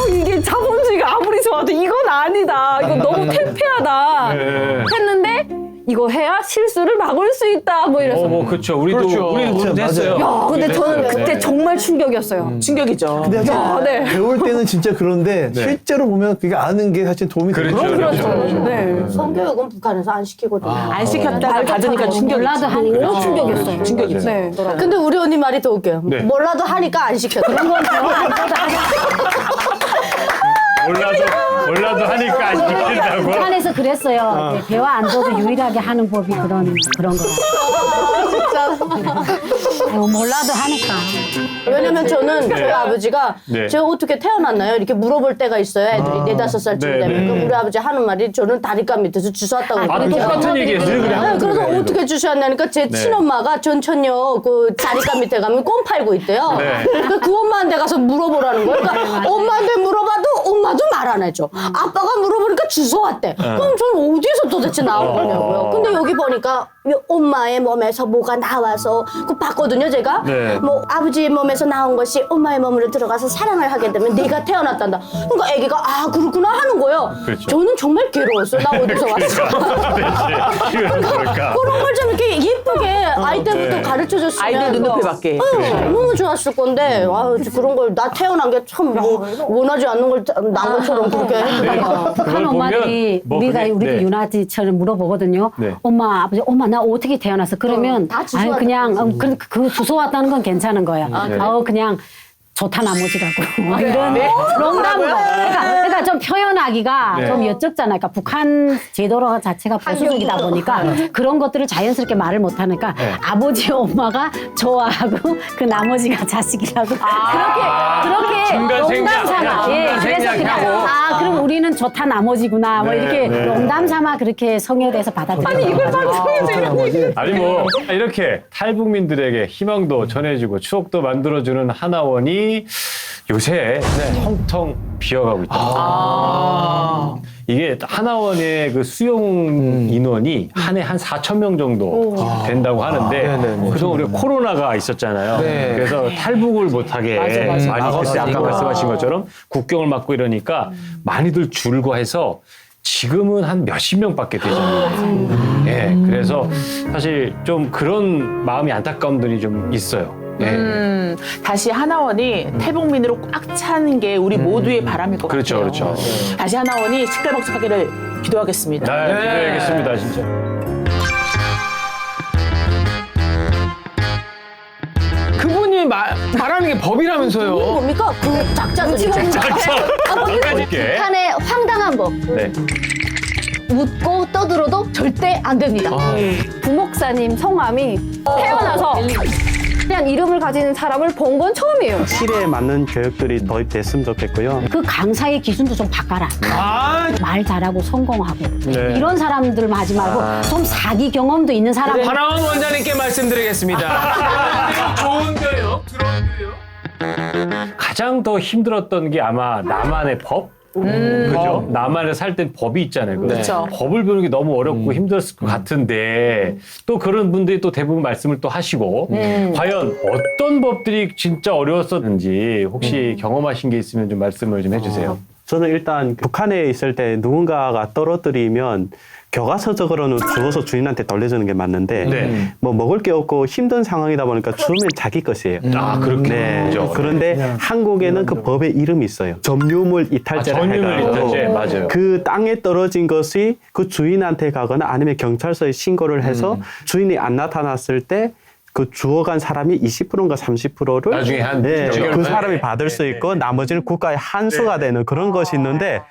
이게 자본주의가 아무리 좋아도 이건 아니다 이거 너무 퇴폐하다 네. 했는데 이거 해야 실수를 막을 수 있다 뭐 이래서 뭐 그렇죠. 우리도 그렇죠. 했어요. 야 근데 저는 했어요. 그때 네. 정말 충격이었어요. 충격이죠. 근데 사실 네. 배울 때는 진짜 그런데 네. 실제로 보면 그게 아는 게 사실 도움이 되죠. 그렇죠. 네. 성교육은 북한에서 안 시키거든요. 안 시켰다가 받으니까 충격이지. 몰라도 하니까. 너무 충격이었어요. 충격이지. 네. 근데 우리 언니 말이 더 웃겨요. 네. 몰라도 하니까 안 시켜. 그런 건 몰라도 하니까 안 시킨다고. 북한에서 그랬어요. 이제 배와 안 둬도 유일하게 하는 법이 그런 거라. 몰라도 하니까. 왜냐면 저는 저희 아버지가 네. 제가 어떻게 태어났나요? 이렇게 물어볼 때가 있어요. 애들이 4-5살쯤 네, 되면. 네. 그럼 우리 아버지 하는 말이 저는 다리값 밑에서 주워왔다고 그러거든요. 똑같은 얘기했어요. 네, 그래서 어떻게 주셨냐니까 제 친엄마가 전천여 그 자리값 밑에 가면 껌 팔고 있대요. 네. 그러니까 그 엄마한테 가서 물어보라는 거예요. 그러니까 엄마한테 물어봐도 엄마도 말 안 해줘. 아빠가 물어보니까 주워왔대. 그럼 저는 어디서 도대체 나온 거냐고요. 근데 여기 보니까 엄마의 몸에서 뭐가 나와서 그 봤거든요, 제가. 네. 뭐 아버지의 몸에서 나온 것이 엄마의 몸으로 들어가서 사랑을 하게 되면 내가 태어났단다. 그러니까 애기가 아 그렇구나 하는 거예요. 그렇죠. 저는 정말 괴로웠어요. 나 어디서 왔어. 그러니까. 그런 걸 좀 이렇게 예쁘게 아이 때부터 네. 가르쳐 줬으면 아이들 눈높이 받게. 너무 좋았을 건데 아, 그런 걸 나 태어난 게 참 원하지 않는 걸 난 것처럼 그렇게 해주다가 북한 그걸 엄마들이 보면 뭐 우리가 그게- 우리 네. 유나지처럼 물어보거든요. 네. 엄마, 아버지, 엄마 나 어떻게 태어났어? 그러면 다 주워 아니 왔다 그냥 그 주워 왔다는 건 괜찮은 거야. 네. 그냥 좋다 나머지라고 이런 농담. 그러니까 좀 표현하기가 네. 좀 여쭙잖아요. 그러니까 북한 제도로 자체가 보수적이다 보니까 그런 것들을 자연스럽게 말을 못하니까 네. 아버지 엄마가 좋아하고 그 나머지가 자식이라고 그렇게 중간 농담 생략, 삼아. 그냥 예, 중간 그래서 그냥 생략하고. 그럼 우리는 좋다 나머지구나 뭐 네, 이렇게 네. 농담 삼아 그렇게 성에 대해서 받아들여요. 아니 뭐 이렇게 탈북민들에게 희망도 전해주고 추억도 만들어주는 하나원이 요새 텅텅 비어가고 있다. 이게 하나원의 그 수용 인원이 한 해 한 4,000명 정도 된다고 하는데 그동안 우리가 코로나가 있었잖아요. 네. 그래서 탈북을 못하게 많이 글쎄 아까 말씀하신 것처럼 국경을 막고 이러니까 많이들 줄고 해서 지금은 한 몇십 명밖에 되지 않아요. 예, 그래서 사실 좀 그런 마음이 안타까운 분이 좀 있어요. 예. 다시 하나원이 탈북민으로 꽉 차는 게 우리 모두의 바람일 것 그렇죠, 같아요. 그렇죠. 다시 하나원이 식별복잡하기를 기도하겠습니다. 네, 알겠습니다, 진짜. 그분이 말하는 게 법이라면서요. 뭡니까? 그 작자들이. 가질게. 북한의 황당한 법. 네. 웃고 떠들어도 절대 안 됩니다. 부목사님 성함이 태어나서 그냥 이름을 가지는 사람을 본 건 처음이에요. 실에 맞는 교육들이 도입됐으면 좋겠고요. 그 강사의 기준도 좀 바꿔라. 말 잘하고 성공하고 네. 이런 사람들 하지 말고 좀 사기 경험도 있는 사람. 하나원 원장님께 말씀드리겠습니다. 좋은데요? 가장 더 힘들었던 게 아마 나만의 법? 그죠? 나만에 살 땐 법이 있잖아요. 그렇죠. 법을 배우는 게 너무 어렵고 힘들었을 것 같은데 또 그런 분들이 또 대부분 말씀을 또 하시고 과연 어떤 법들이 진짜 어려웠었는지 혹시 경험하신 게 있으면 좀 말씀을 좀 해주세요. 저는 일단 북한에 있을 때 누군가가 떨어뜨리면 교과서적으로는 주워서 주인한테 돌려주는 게 맞는데 네. 뭐 먹을 게 없고 힘든 상황이다 보니까 주우면 자기 것이에요. 아, 그렇게. 네. 그죠. 그런데 한국에는 그 법의 이름이 있어요. 점유물 이탈죄라 전유물 해가지고 이탈죄, 맞아요. 그 땅에 떨어진 것이 그 주인한테 가거나 아니면 경찰서에 신고를 해서 주인이 안 나타났을 때 그 주어간 사람이 20%인가 30%를 나중에 한 네, 해결을 그 해야 사람이 돼. 받을 수 있고 나머지는 국가의 한수가 되는 그런 것이 있는데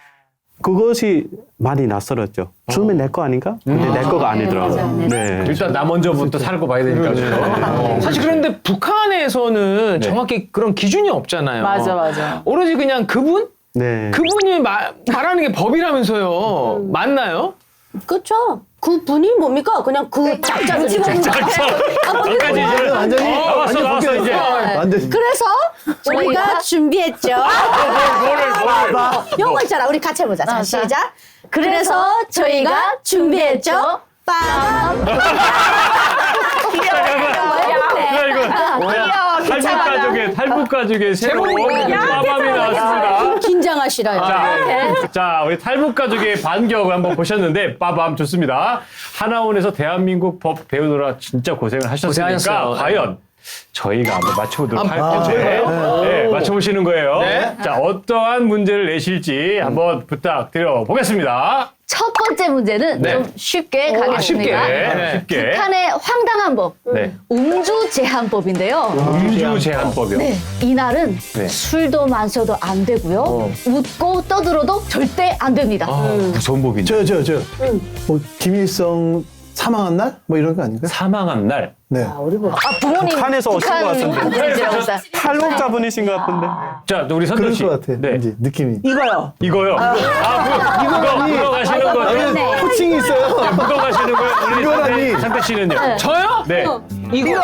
그것이 많이 낯설었죠. 주면 내 거 아닌가? 근데 내 거가 아니더라고요. 네. 일단 나 먼저부터 살고 봐야 되니까. 그렇죠? 사실 그런데 북한에서는 네. 정확히 그런 기준이 없잖아요. 맞아. 오로지 그냥 그분? 네. 그분이 말하는 게 법이라면서요. 맞나요? 그렇죠. 그 분이 뭡니까? 그냥 그 작자를 집어넣는 거. 여기까지 이제 완전히 나왔어 이제. 완전히. 그래서 우리가 준비했죠. 요거 있잖아. 우리 같이 해보자. 자, 시작. 그래서 저희가 준비했죠. 빰. 탈북 가족의 새로운 빠밤이 나왔습니다. 긴장하시라요. 자, 우리 탈북 가족의 반격을 한번 보셨는데 빠밤 좋습니다. 하나원에서 대한민국 법 배우느라 진짜 고생을 하셨으니까 고생하셨어요. 과연 저희가 한번 맞춰보도록 할 아, 텐데 네, 맞춰보시는 거예요. 네. 자, 어떠한 문제를 내실지 한번 부탁드려 보겠습니다. 첫 번째 문제는 네. 좀 쉽게 가겠습니다. 쉽게. 북한의 황당한 법, 네. 음주 제한법인데요. 음주 제한법이요. 네, 이날은 네. 술도 마셔도 안 되고요. 웃고 떠들어도 절대 안 됩니다. 무서운 법인데. 저. 뭐 김일성 사망한 날? 뭐 이런 거 아닌가? 사망한 날. 네. 부모님 북한에서 오신 것 같은데. 북한 탈북자분이신 것 같은데. 자, 우리 선도 그럴 씨. 것 같아. 네. 왠지 느낌이. 이거요. 이거요. 묻어가시는 거요. 네. 호칭이 있어요. 묻어가시는 거요. 우리 이거라니. 상대 씨는요. 저요? 네. 이거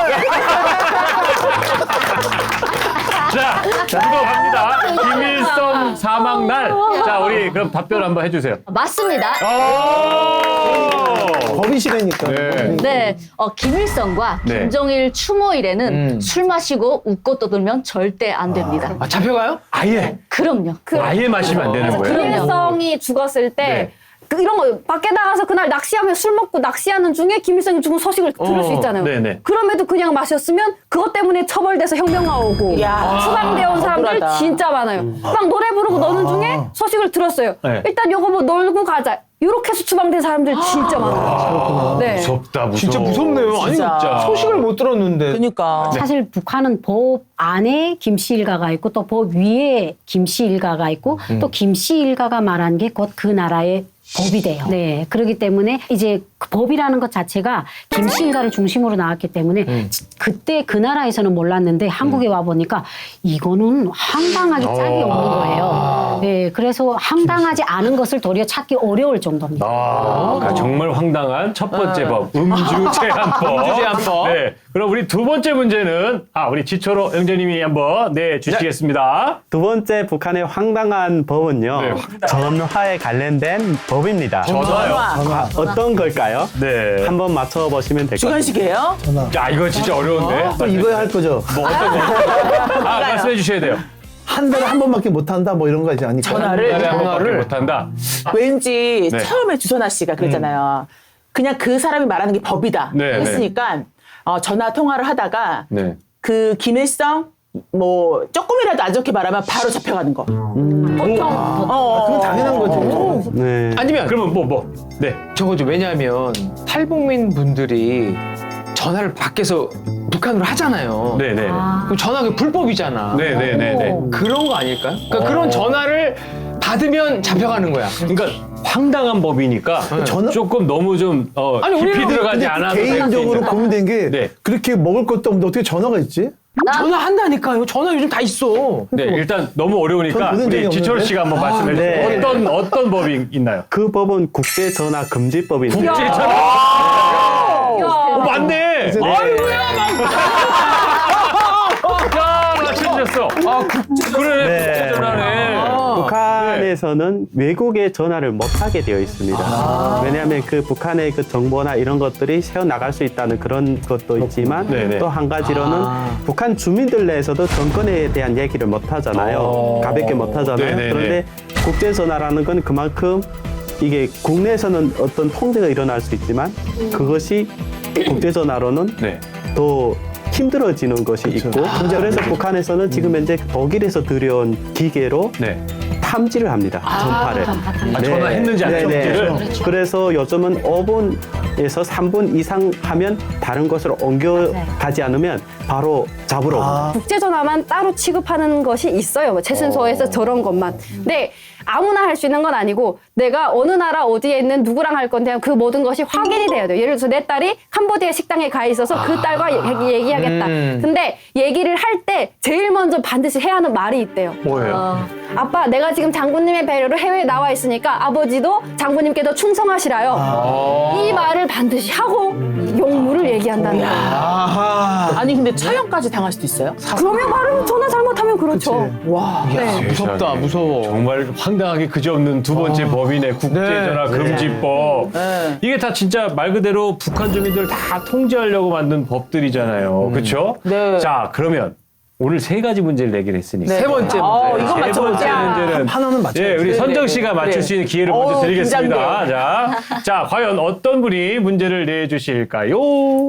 자, 묻어갑니다. 김일성 사망 날. 자, 우리 그럼 답변 한번 해주세요. 맞습니다. 법이 싫으니까. 네. 네, 김일성과 네. 김정일 추모일에는 술 마시고 웃고 떠들면 절대 안 됩니다. 아, 잡혀가요? 아예 그럼요. 아예 마시면 안 되는 거예요. 김일성이 죽었을 때 네. 그 이런 거 밖에 나가서 그날 낚시하면 술 먹고 낚시하는 중에 김일성이 죽은 소식을 들을 수 있잖아요. 네네. 그럼에도 그냥 마셨으면 그것 때문에 처벌돼서 혁명가 오고 야, 추방되어 온 사람들 억울하다. 진짜 많아요. 막 노래 부르고 노는 중에 소식을 들었어요. 네. 일단 요거 뭐 놀고 가자. 이렇게 해서 추방된 사람들 진짜 많아요. 네. 무섭다, 무서워. 진짜 무섭네요. 아니, 진짜. 소식을 못 들었는데. 그러니까. 사실 북한은 법 안에 김씨 일가가 있고 또 법 위에 김씨 일가가 있고 또 김씨 일가가 말한 게 곧 그 나라의 법이 돼요. 네. 그렇기 때문에 이제 그 법이라는 것 자체가 김씨 일가를 중심으로 나왔기 때문에 그때 그 나라에서는 몰랐는데 한국에 와 보니까 이거는 황당하게 짝이 없는 거예요. 네. 그래서 황당하지 않은 것을 도리어 찾기 어려울 정도입니다. 그러니까 정말 황당한 첫 번째 법, 음주 제한법. 음주 제한법. 네. 그럼 우리 두 번째 문제는 우리 지초로 영재님이 한번 주시겠습니다. 두 번째 북한의 황당한 법은요. 네, 전화에 관련된 법입니다. 전화요. 어떤 걸까요? 네. 한번 맞춰보시면 될 것 같아요. 주간식이에요? 야, 이거 진짜 어려운데. 또 이거야 할 거죠. 뭐 어떤 거? 말씀해 주셔야 돼요. 한 달에 한 번밖에 못 한다 뭐 이런 거 있지 않을까? 전화를? 한 번밖에 못 한다. 왠지 네. 처음에 주선아 씨가 그랬잖아요. 그냥 그 사람이 말하는 게 법이다 네, 했으니까 전화 통화를 하다가 네. 그 김일성 뭐 조금이라도 안 좋게 말하면 바로 잡혀가는 거. 그건 당연한 거죠. 네. 아니면 그러면 네. 저거죠. 왜냐하면 탈북민 분들이 전화를 밖에서 북한으로 하잖아요. 네네. 그럼 전화가 불법이잖아. 네네네네. 그런 거 아닐까요? 그러니까 그런 전화를 받으면 잡혀가는 거야. 그러니까 황당한 법이니까 전화- 조금 너무 좀 아니, 깊이 우리는 들어가지 근데 않아도 개인적으로 고민된 게 네. 그렇게 먹을 것도 없는데 어떻게 전화가 있지? 전화한다니까요. 전화 요즘 다 있어. 네, 일단 너무 어려우니까 전 그런 적이 우리 지철 없는데? 씨가 한번 말씀해 주세요. 네. 어떤 법이 있나요? 그 법은 국제전화금지법인데요. 국제전화. 맞네. 아이고야. 맞추셨어. 그래. 네. 국제전화네. 북한에서는 외국에 전화를 못하게 되어 있습니다. 왜냐하면 그 북한의 그 정보나 이런 것들이 새어나갈 수 있다는 그런 것도 있지만 네네. 또 한 가지로는 북한 주민들 내에서도 정권에 대한 얘기를 못하잖아요. 가볍게 못하잖아요. 네네네. 그런데 국제전화라는 건 그만큼 이게 국내에서는 어떤 통제가 일어날 수 있지만 그것이 국제전화로는 네. 더 힘들어지는 것이 있고 그래서 북한에서는 지금 현재 독일에서 들여온 기계로 네. 탐지를 합니다. 전파를. 전화했는지 안 했는지를. 그래서 요즘은 5분에서 3분 이상 하면 다른 곳으로 옮겨가지 않으면 바로 잡으러 옵니다. 국제전화만 따로 취급하는 것이 있어요. 뭐 최신소에서 저런 것만. 근데 아무나 할 수 있는 건 아니고 내가 어느 나라 어디에 있는 누구랑 할 건데 그 모든 것이 확인이 돼야 돼요. 예를 들어서 내 딸이 캄보디아 식당에 가 있어서 그 딸과 얘기하겠다. 근데 얘기를 할 때 제일 먼저 반드시 해야 하는 말이 있대요. 뭐예요? 아빠, 내가 지금 장군님의 배려로 해외에 나와 있으니까 아버지도 장군님께도 충성하시라요. 이 말을 반드시 하고 용무를 얘기한다는 거예요. 아니 근데 처형까지 당할 수도 있어요? 그러면 바로 전화 잘못하면 그렇죠. 와. 무섭다, 무서워. 정말 황당하게 그지없는 두 번째 법이네. 국제전화 금지법. 네. 이게 다 진짜 말 그대로 북한 주민들 다 통제하려고 만든 법들이잖아요. 그렇죠? 네. 자, 그러면 오늘 세 가지 문제를 내기로 했으니까. 세 번째 문제. 이건 세 번째 맞춰보자. 문제는 하나는 맞춰야지. 예, 우리 선정 씨가 네. 맞출 수 있는 기회를 먼저 드리겠습니다. 긴장돼요. 자, 과연 어떤 분이 문제를 내주실까요?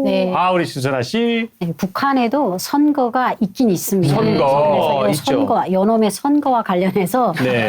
네. 우리 수선아 씨. 네, 북한에도 선거가 있긴 있습니다. 선거. 그래서 이 있죠. 선거, 요놈의 선거와 관련해서 네.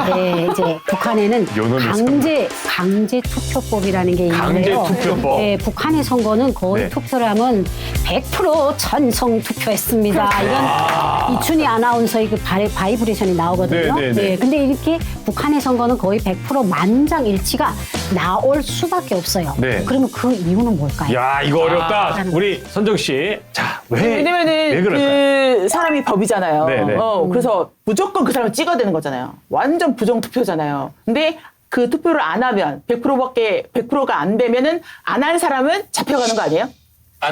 이제 북한에는 요놈의 강제 투표법이라는 게 있는데요. 강제 투표법. 네, 북한의 선거는 거의 네. 투표를 하면 100% 전성 투표했습니다. 이건 이춘희 아나운서의 그 바이브레이션이 나오거든요. 네, 네, 네. 근데 이렇게 북한의 선거는 거의 100% 만장일치가 나올 수밖에 없어요. 네. 그러면 그 이유는 뭘까요? 야, 이거 어렵다. 우리 선정 씨. 자, 왜 왜냐면은 그럴까요? 그 사람이 법이잖아요. 네네. 그래서 무조건 그 사람을 찍어야 되는 거잖아요. 완전 부정 투표잖아요. 근데 그 투표를 안 하면 100%가 안 되면은 안 할 사람은 잡혀가는 거 아니에요?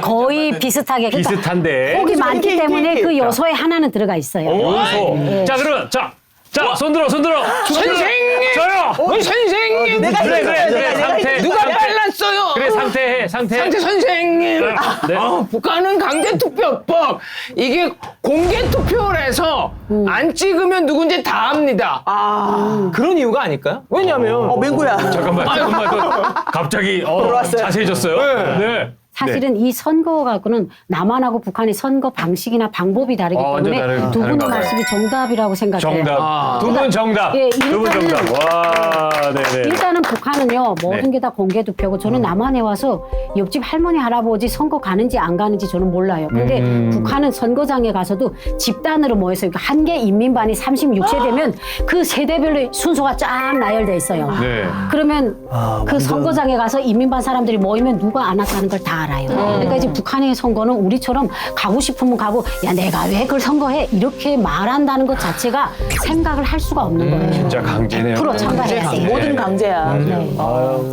거의 비슷하게. 그러니까 비슷한데. 폭이 많기 이렇게, 때문에 이렇게. 그 요소에 하나는 들어가 있어요. 요소. 자, 그러면 자, 손 들어. 선생님! 저요. 선생님! 내가 그래, 상태. 누가 빨랐어요? 그래, 상태. 상태 선생님! 네. 북한은 강제투표법. 이게 공개투표를 해서 안 찍으면 누군지 다 압니다. 그런 이유가 아닐까요? 왜냐면. 맹구야. 잠깐만. 갑자기 돌아왔어요. 자세해졌어요. 네. 사실은 이 선거 갖고는 남한하고 북한의 선거 방식이나 방법이 다르기 완전 때문에 두 분의 다른가 봐요. 말씀이 정답이라고 생각해요. 정답. 두 분 정답. 예, 두 분 일단은- 정답. 와, 네네. 일단은 북한은요 모든 네. 게 다 공개 투표고 저는 남한에 와서 옆집 할머니 할아버지 선거 가는지 안 가는지 저는 몰라요. 근데 북한은 선거장에 가서도 집단으로 모여서 한 개 인민반이 36세 되면 그 세대별로 순서가 쫙 나열돼 있어요. 네. 그러면 그 완전- 선거장에 가서 인민반 사람들이 모이면 누가 안 왔다는 걸 다 알아요. 그러니까 이제 북한의 선거는 우리처럼 가고 싶으면 가고 야 내가 왜 그걸 선거해 이렇게 말한다는 것 자체가 생각을 할 수가 없는 거예요. 진짜 강제네요. 100% 참가해야 돼요. 모든 강제야. 네.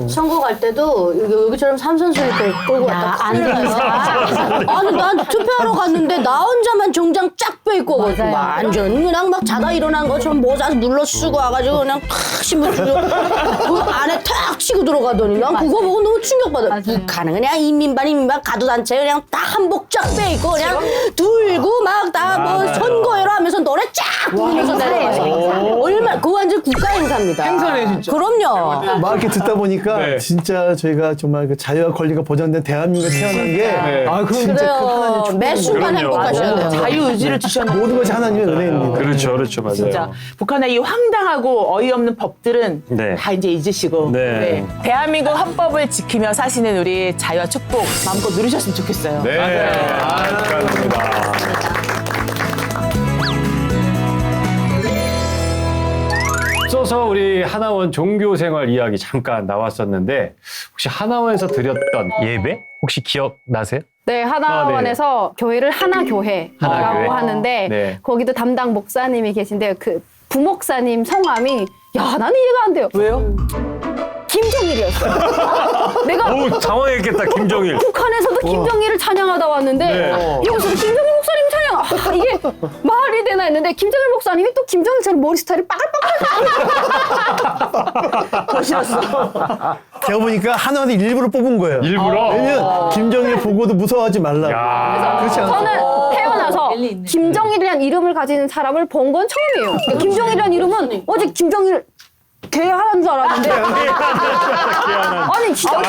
선거 갈 때도 여기처럼 삼선수 이렇게 끌고 야, 왔다 안 큰거예요. 아니 난 투표하러 갔는데 나 혼자만 정장 쫙 빼입고 맞아요. 완전 그냥 막 자다 일어난 것처럼 모자 눌러 쓰고 와가지고 그냥 탁 신문주고 그 안에 탁 치고 들어가더니 난 그거 보고 너무 충격받아. 맞아요. 북한은 그냥 인민반 가두단체 그냥 딱 한복 쫙 빼입고 그냥 들고 막 다 뭐 선거해라 하면서 노래 쫙 부르면서 내려가서 얼마 그 완전 국가 행사입니다. 행사네, 진짜. 그럼요. 막 이렇게 듣다 보니까 네. 진짜 저희가 정말 그 자유와 권리가 보장된 대한민국에 태어난 게 네. 진짜 큰 하나님의 그래요. 매 순간 그럼요. 행복하셔야 돼요. 자유의지를 주셨는데. 모든 것이 하나님의 은혜입니다. 그렇죠, 맞아요. 진짜 북한의 이 황당하고 어이없는 법들은 네. 다 이제 잊으시고 네. 대한민국 헌법을 지키며 사시는 우리 자유와 축복 마음껏 누리셨으면 좋겠어요. 네. 축하드립니다. 앞서서 우리 하나원 종교생활 이야기 잠깐 나왔었는데 혹시 하나원에서 드렸던 예배 혹시 기억나세요? 네, 하나원에서 교회를 하나교회라고 하나교회? 하는데 네. 거기도 담당 목사님이 계신데 그 부목사님 성함이 야 나는 이해가 안 돼요. 왜요? 김정일이었어요. 내가 어우 당황했겠다 김정일. 북한에서도 김정일을 찬양하다 왔는데 네. 여기서도 김정일 목사님 찬양. 이게 말이 되나 했는데 김정일 목사님이 또 김정일처럼 머리 스타일이 빠글빠글. 더 싫었어. 제가 보니까 하나원이 일부러 뽑은 거예요. 일부러? 왜냐면 김정일 보고도 무서워하지 말라고. 야. 그렇지 않아요? 저는 태어나서 김정일이라는 이름을 가지는 사람을 본 건 처음이에요. 김정일이라는 이름은 어제 김정일 개 하나인 줄 알았는데. 아니 진짜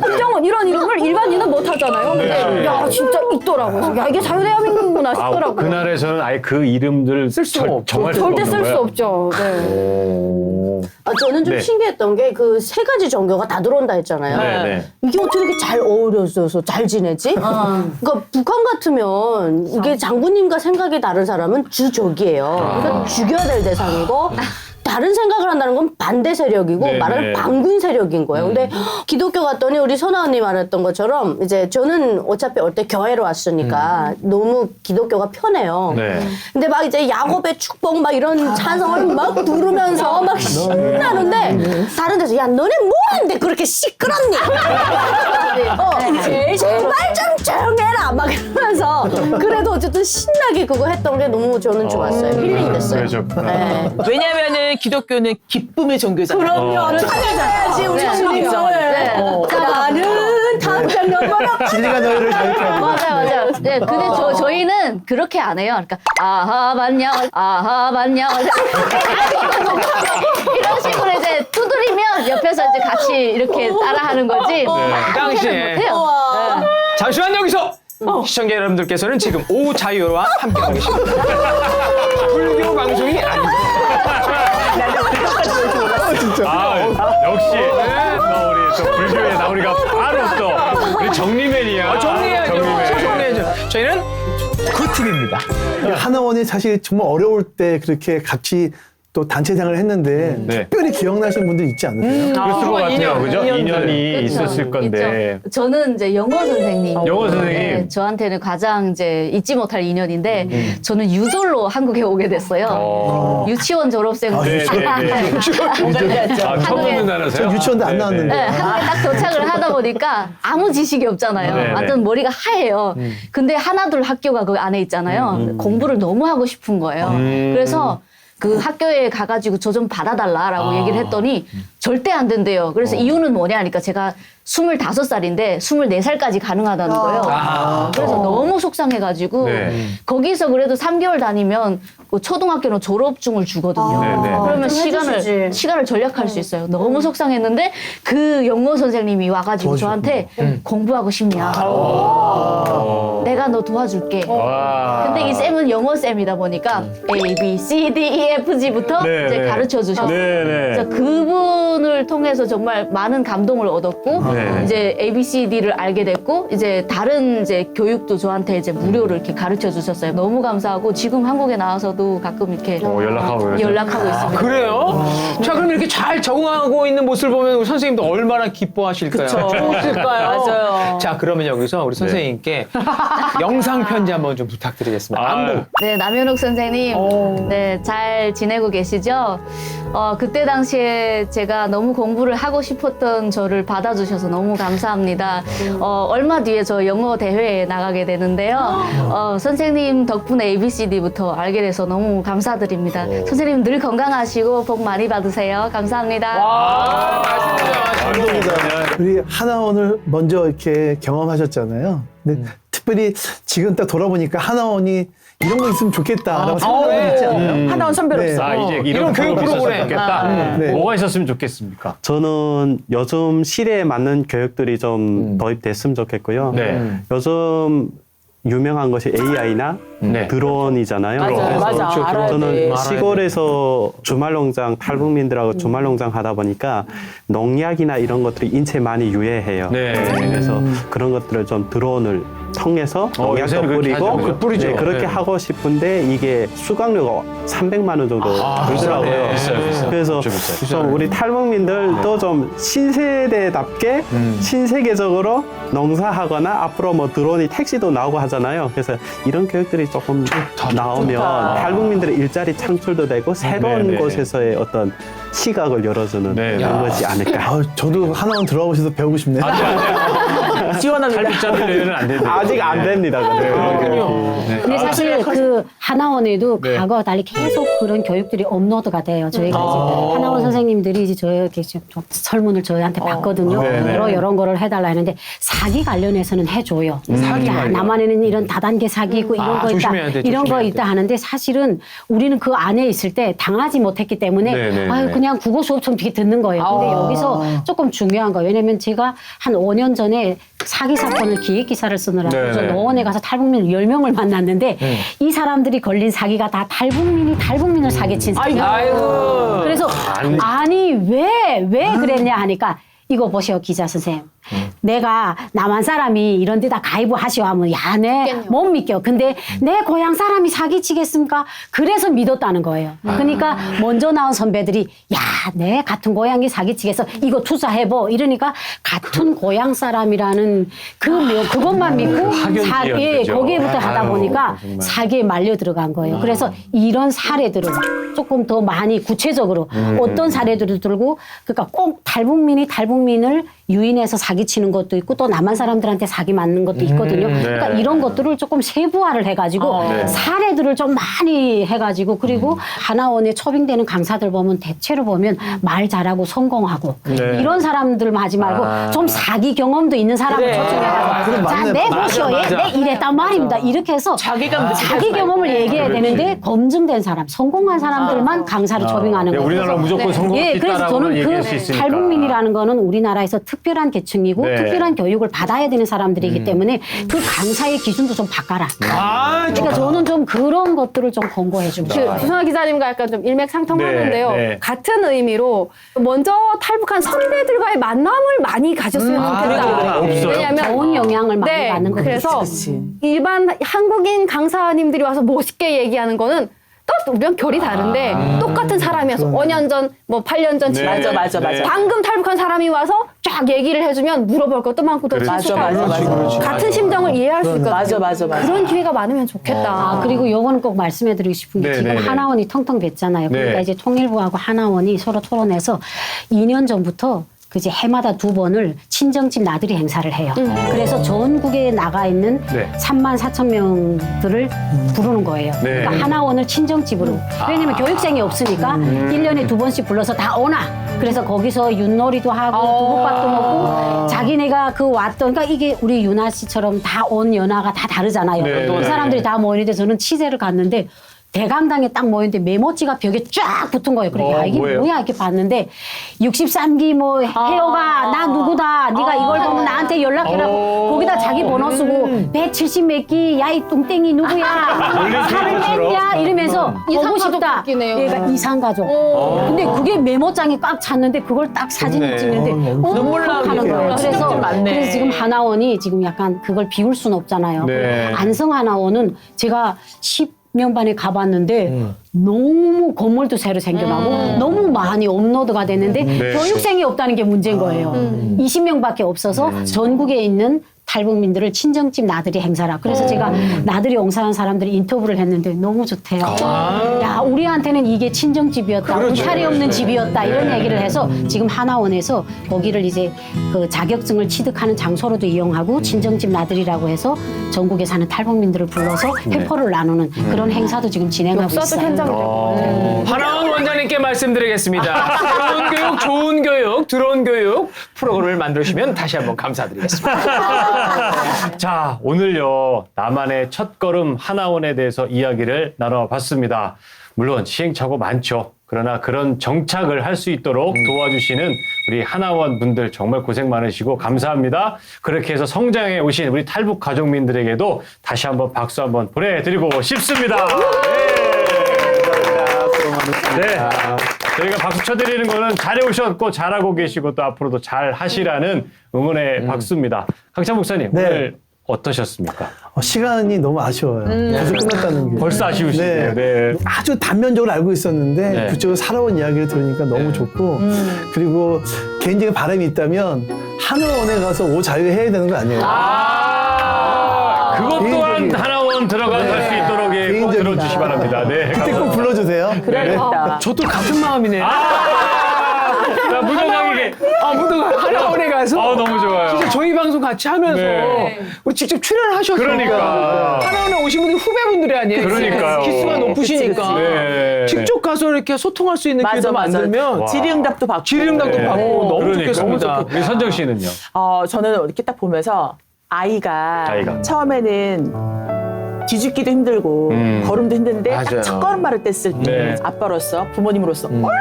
김정은 이런 이름을 일반인은 못 하잖아요. 근데 야 진짜 있더라고요. 야 이게 자유대한민국이구나 싶더라고요. 그날에서는 아예 그 이름들을 정할 수가 절대 없는 쓸 수 거야. 없죠. 네. 저는 좀 네. 신기했던 게 그 세 가지 종교가 다 들어온다 했잖아요. 네. 이게 어떻게 이렇게 잘 어우러져서 잘 지내지? 그러니까 북한 같으면 이게 장군님과 생각이 다른 사람은 주적이에요. 그러니까 죽여야 될 대상이고 다른 생각을 한다는 건 반대 세력이고 네, 말하는 네. 반군 세력인 거예요. 근데 기독교 갔더니 우리 선아 언니 말했던 것처럼 이제 저는 어차피 올 때 교회로 왔으니까 너무 기독교가 편해요. 네. 근데 막 이제 야곱의 축복 막 이런 찬성을 막 부르면서 막 신나는데 다른 데서 야 너네 뭐하는데 그렇게 시끄럽니? 제발 좀 조용해라 막 이러면서 그래도 어쨌든 신나게 그거 했던 게 너무 저는 좋았어요. 힐링 됐어요. 그러셨구나. 네. 왜냐면은 기독교는 기쁨의 종교잖아요. 그럼요. 찾아야지 우리 네. 나는 당장 영원한 진리가 너희를 자유케 맞아요. 네, 근데 저희는 그렇게 안 해요. 그러니까 아하 맞냐, 이런 식으로 이제 두드리면 옆에서 이제 같이 이렇게 따라하는 거지. 그 당시에 못해요. 잠시만 여기서 시청자 여러분들께서는 지금 오후 자유와 함께하고 계십니다. 불교 방송이 아닙니다. 역시 우리 또 불교에 나우리가 바로 또 우리 정리맨이야. 정리해야죠. 저희는 그 팀입니다. 하나원이 사실 정말 어려울 때 그렇게 같이 또 단체 생활을 했는데 네. 특별히 기억나시는 분들 있지 않으세요? 그랬을 것 같아요. 그죠? 인연이 그쵸. 있었을 건데. 있죠. 저는 이제 영어 선생님. 영어 선생님. 네, 저한테는 가장 이제 잊지 못할 인연인데 저는 유졸로 한국에 오게 됐어요. 유치원 졸업생으로. 네. 처음 듣는 단어세요? 저 유치원도 안 나왔는데. 네, 한국에 딱 도착을 하다 보니까 아무 지식이 없잖아요. 네, 완전 머리가 하얘요. 근데 하나둘 학교가 그 안에 있잖아요. 공부를 너무 하고 싶은 거예요. 그래서 그 학교에 가가지고 저 좀 받아달라라고 얘기를 했더니 절대 안 된대요. 그래서 이유는 뭐냐 하니까 제가 25살인데 24살까지 가능하다는 거예요. 그래서 너무 속상해가지고 네. 거기서 그래도 3개월 다니면 그 초등학교는 졸업증을 주거든요. 네. 그러면 해주시지. 시간을 절약할 수 있어요. 너무 속상했는데 그 영어 선생님이 와가지고 저한테 공부하고 싶냐. 내가 너 도와줄게. 와. 근데 이 쌤은 영어 쌤이다 보니까 A, B, C, D, E, F, G부터 네, 이제 네. 가르쳐 주셨어요. 네, 네. 그래서 그분을 통해서 정말 많은 감동을 얻었고 네. 이제 A, B, C, D를 알게 됐고 이제 다른 이제 교육도 저한테 이제 무료로 이렇게 가르쳐 주셨어요. 너무 감사하고 지금 한국에 나와서도 가끔 이렇게 연락하고 있습니다. 그래요? 자, 그럼 이렇게 잘 적응하고 있는 모습을 보면 우리 선생님도 얼마나 기뻐하실까요? 좋을까요? 맞아요. 자, 그러면 여기서 우리 선생님께 영상 편지 한번 좀 부탁드리겠습니다. 안무. 네, 남현욱 선생님, 네, 잘 지내고 계시죠? 그때 당시에 제가 너무 공부를 하고 싶었던 저를 받아주셔서 너무 감사합니다. 얼마 뒤에 저 영어 대회에 나가게 되는데요. 선생님 덕분에 ABCD부터 알게 돼서 너무 감사드립니다. 선생님 늘 건강하시고 복 많이 받으세요. 감사합니다. 우리 하나원을 먼저 이렇게 경험하셨잖아요. 근데 특별히 지금 딱 돌아보니까 하나원이 이런 거 있으면 좋겠다라고 생각이 있지 않나요? 하나원 선배로서. 아, 이제 이런 교육 프로그램이 있었으면 프로그램. 좋겠다. 네. 뭐가 있었으면 좋겠습니까? 저는 요즘 시대에 맞는 교육들이 좀 도입됐으면 좋겠고요. 네. 요즘 유명한 것이 AI나 네. 드론이잖아요. 맞아. 알아야 저는 돼. 시골에서 주말농장 탈북민들하고 주말농장 하다 보니까 농약이나 이런 것들이 인체에 많이 유해해요. 네. 그래서 그런 것들을 좀 드론을 통해서 농약도 요새는 그렇게 뿌리고 하죠. 뿌리죠. 네, 그렇게 네. 하고 싶은데 이게 수강료가 300만 원 정도 들더라고요. 비싸요. 그래서 좀 비싸요. 좀 우리 탈북민들도 좀 신세대답게 신세계적으로 농사하거나 앞으로 뭐 드론이 택시도 나오고 하잖아요. 그래서 이런 교육들이 조금 나오면 탈북민들의 일자리 창출도 되고 새로운 네, 네. 곳에서의 어떤 시각을 열어주는 네, 그런 네. 거지 않을까. 저도 하나원 들어가셔서 배우고 싶네요. 지원합니다. 탈북자들 외에는 안 된다. 아직 안 됩니다. 근데. 근데 사실 그 하나원에도 네. 과거와 달리 계속 그런 교육들이 업로드가 돼요. 저희가 이제 하나원 선생님들이 이제 저에게 좀 설문을 저희한테 받거든요. 네네. 이런 거를 해달라 했는데 사기 관련해서는 해줘요. 사기 야, 관련. 남한에는 이런 다단계 사기 있고 이런 거 있다. 조심해야 돼, 이런 거 조심해야 있다 하는데 사실은 우리는 그 안에 있을 때 당하지 못했기 때문에 네네네. 아유 그냥 국어 수업처럼 이렇게 듣는 거예요. 근데 여기서 조금 중요한 거예요. 왜냐면 제가 한 5년 전에 사기 사건을 기획 기사를 쓰느라고 네네. 저 노원에 가서 탈북민 10명을 만났는데 이 사람들이 걸린 사기가 다 탈북민을 사기친 사기예요. 아이고. 그래서 아니 왜 그랬냐 하니까 이거 보시오 기자 선생님. 내가 남한 사람이 이런 데다 가입을 하시오 하면 야, 내 못 믿겨. 근데 내 고향 사람이 사기치겠습니까? 그래서 믿었다는 거예요. 그러니까 먼저 나온 선배들이 야, 내 같은 고향이 사기치겠어. 이거 투자해보. 이러니까 같은 고향 사람이라는 그것만 믿고 확연지연되죠. 거기에부터 하다 아유, 보니까 정말. 사기에 말려 들어간 거예요. 그래서 이런 사례들을 조금 더 많이 구체적으로 어떤 사례들을 들고 그러니까 꼭 탈북민을 유인해서 사기치는 것도 있고 또 남한 사람들한테 사기 맞는 것도 있거든요. 그러니까 이런 것들을 조금 세부화를 해가지고 사례들을 좀 많이 해가지고 그리고 하나원에 초빙되는 강사들 보면 대체로 보면 말 잘하고 성공하고 네. 이런 사람들 하지 말고 좀 사기 경험도 있는 사람을 초청해가지고 자, 맞네. 내 보시오. 맞아. 내 이랬단 말입니다. 이렇게 해서 자기감 느끼지 자기 말고. 경험을 얘기해야 되는데 검증된 사람, 성공한 사람들만 강사를 초빙하는 네, 거예요. 우리나라 무조건 예, 성공했다라고 그래서 저는 얘기할 수 그 있으니까. 탈북민이라는 거는 우리나라에서 특별한 계층이고 네. 특별한 교육을 받아야 되는 사람들이기 때문에 그 강사의 기준도 좀 바꿔라. 그러니까 저는 좀 그런 것들을 좀 권고해 줍니다. 그 주성아 기자님과 약간 좀 일맥상통하는데요. 네, 네. 같은 의미로 먼저 탈북한 선배들과의 만남을 많이 가졌으면 좋겠다. 없어요. 왜냐하면 좋은 영향을 많이 네, 받는 거죠. 그래서 일반 한국인 강사님들이 와서 멋있게 얘기하는 거는 또 우리랑 결이 다른데 똑같은 사람이어서 5년 전, 뭐 8년 전, 네. 7년 전 맞아. 방금 탈북한 사람이 와서 쫙 얘기를 해주면 물어볼 것도 많고 더 그렇지. 친숙하고 맞아. 같은 심정을 이해할 수 있거든요. 맞아. 그런 기회가 많으면 좋겠다. 아, 그리고 요거는 꼭 말씀해드리고 싶은 게 네, 지금 네, 네. 하나원이 텅텅 댔잖아요. 그러니까 네. 이제 통일부하고 하나원이 서로 토론해서 2년 전부터 그제 해마다 2번을 친정집 나들이 행사를 해요. 그래서 전국에 나가 있는 네. 3만 4천 명들을 부르는 거예요. 네. 그러니까 하나원을 친정집으로. 왜냐면 교육생이 없으니까 1년에 2번씩 불러서 다 오나. 그래서 거기서 윷놀이도 하고 두부밥도 먹고 자기네가 그 왔던 그러니까 이게 우리 유나 씨처럼 다 온 연화가 다 다르잖아요. 네, 그 네. 사람들이 다 모이는데 저는 취재를 갔는데 대강당에 딱 모였는데 메모지가 벽에 쫙 붙은 거예요. 그래, 야, 이게 뭐예요? 뭐야? 이렇게 봤는데 63기 뭐 해요가 나 누구다. 네가 이걸 보면 나한테 연락해라고. 거기다 자기 번호 쓰고 170 몇 기, 야, 이 똥땡이 누구야? 살을 뺐냐? 이러면서 보고 이상가족 싶다. 바뀌네요. 얘가 이상가족. 근데 그게 메모장에 꽉 찼는데 그걸 딱 사진을 찍는데 눈물 나는 하는 거예요. 거예요. 진짜 좀 많네. 그래서 지금 하나원이 지금 약간 그걸 비울 수는 없잖아요. 네. 안성 하나원은 제가 10년 반에 가봤는데 너무 건물도 새로 생겨나고 너무 많이 업로드가 됐는데 네. 교육생이 없다는 게 문제인 거예요. 20명밖에 없어서 전국에 있는 탈북민들을 친정집 나들이 행사라. 그래서 제가 나들이 옹사한 사람들이 인터뷰를 했는데 너무 좋대요. 야, 우리한테는 이게 친정집이었다. 울타리 없는 집이었다. 이런 얘기를 해서 지금 하나원에서 거기를 이제 그 자격증을 취득하는 장소로도 이용하고 친정집 나들이라고 해서 전국에 사는 탈북민들을 불러서 회포를 나누는 그런 행사도 지금 진행하고 역사적 있어요. 현장이 됐고. 하나원 원장님께 말씀드리겠습니다. 좋은 교육, 드론 교육 프로그램을 만들어주시면 다시 한번 감사드리겠습니다. 자, 오늘요, 나만의 첫걸음 하나원에 대해서 이야기를 나눠봤습니다. 물론 시행착오 많죠. 그러나 그런 정착을 할 수 있도록 도와주시는 우리 하나원 분들 정말 고생 많으시고 감사합니다. 그렇게 해서 성장해 오신 우리 탈북 가족민들에게도 다시 한번 박수 한번 보내드리고 싶습니다. 네. 저희가 박수 쳐드리는 거는 잘해오셨고 잘하고 계시고 또 앞으로도 잘 하시라는 응원의 박수입니다. 강찬 목사님, 네. 오늘 어떠셨습니까? 시간이 너무 아쉬워요. 벌써 끝났다는 게. 벌써 아쉬우시네요. 네. 아주 단면적으로 알고 있었는데 네. 그쪽으로 살아온 이야기를 들으니까 너무 좋고 그리고 개인적인 바람이 있다면 하나원에 가서 오 자유해야 되는 거 아니에요? 그것 또한 개인적인- 하나원 들어가서 할 수 있도록 예, 꼭 개인적이다. 들어주시기 바랍니다. 네. 그때 꼭 불러주세요. 그래야겠다. 저도 같은 마음이네요. 자, 무도강에게. 무도가 하나원에 가서 너무 좋아요. 저희 방송 같이 하면서 네. 우리 직접 출연하셨어요. 그러니까. 하나원에 오신 분들이 후배분들이 아니에요. 그러니까요. 기수가 높으시니까 네. 직접 가서 이렇게 소통할 수 있는 기회도 만들면 질의응답도 받고. 질의응답도 네. 받고 너무 그러니까. 좋겠습니다. 우리 선정 씨는요? 저는 이렇게 딱 보면서 아이가 처음에는 뒤죽기도 힘들고 걸음도 힘든데 맞아요. 딱 첫 걸음 마를 때 쓸 때 네. 아빠로서 부모님으로서 얼마나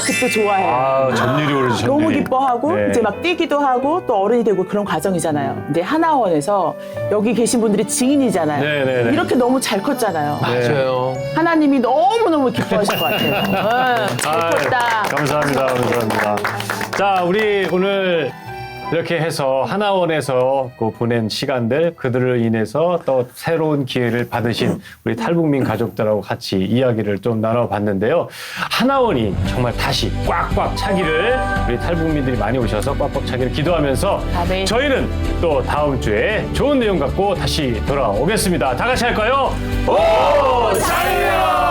그때 좋아해요. 아, 전율이 오르셨네. 너무 기뻐하고 네. 이제 막 뛰기도 하고 또 어른이 되고 그런 과정이잖아요. 근데 하나원에서 여기 계신 분들이 증인이잖아요. 네. 이렇게 너무 잘 컸잖아요. 맞아요. 하나님이 너무너무 기뻐하실 것 같아요. 잘 컸다. 감사합니다. 감사합니다. 자, 우리 오늘 이렇게 해서 하나원에서 그 보낸 시간들, 그들을 인해서 또 새로운 기회를 받으신 우리 탈북민 가족들하고 같이 이야기를 좀 나눠봤는데요. 하나원이 정말 다시 꽉꽉 차기를 우리 탈북민들이 많이 오셔서 꽉꽉 차기를 기도하면서 아멘. 저희는 또 다음 주에 좋은 내용 갖고 다시 돌아오겠습니다. 다 같이 할까요? 오! 자유야!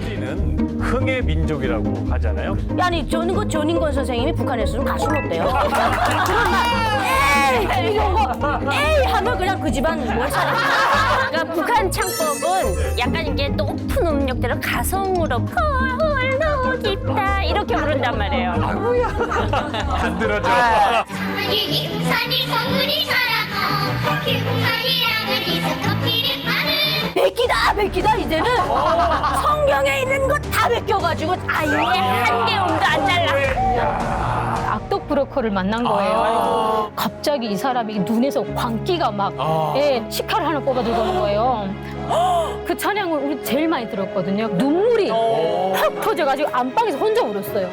우리는 흥의 민족이라고 하잖아요. 아니 저는 그 전인권 선생님이 북한에서는 가수는 어때요? 에이 이거 에이 하면 그냥 그 집안 뭘 사는 그러니까 북한 창법은 약간 이게 높은 음역대로 가성으로 펄 깊다 이렇게 부른단 말이에요. 안 들어줘. 산이 성분이 살아서 기분만이랑은 있어 커피를 파는 베끼다 이제는 성경에 있는 거 다 베껴가지고 아예 한 개움도 안 잘라. 악덕 브로커를 만난 거예요. 갑자기 이 사람이 눈에서 광기가 막 치카를 하나 뽑아 들고 오는 거예요. 그 찬양을 우리 제일 많이 들었거든요. 눈물이 팍 터져가지고 안방에서 혼자 울었어요.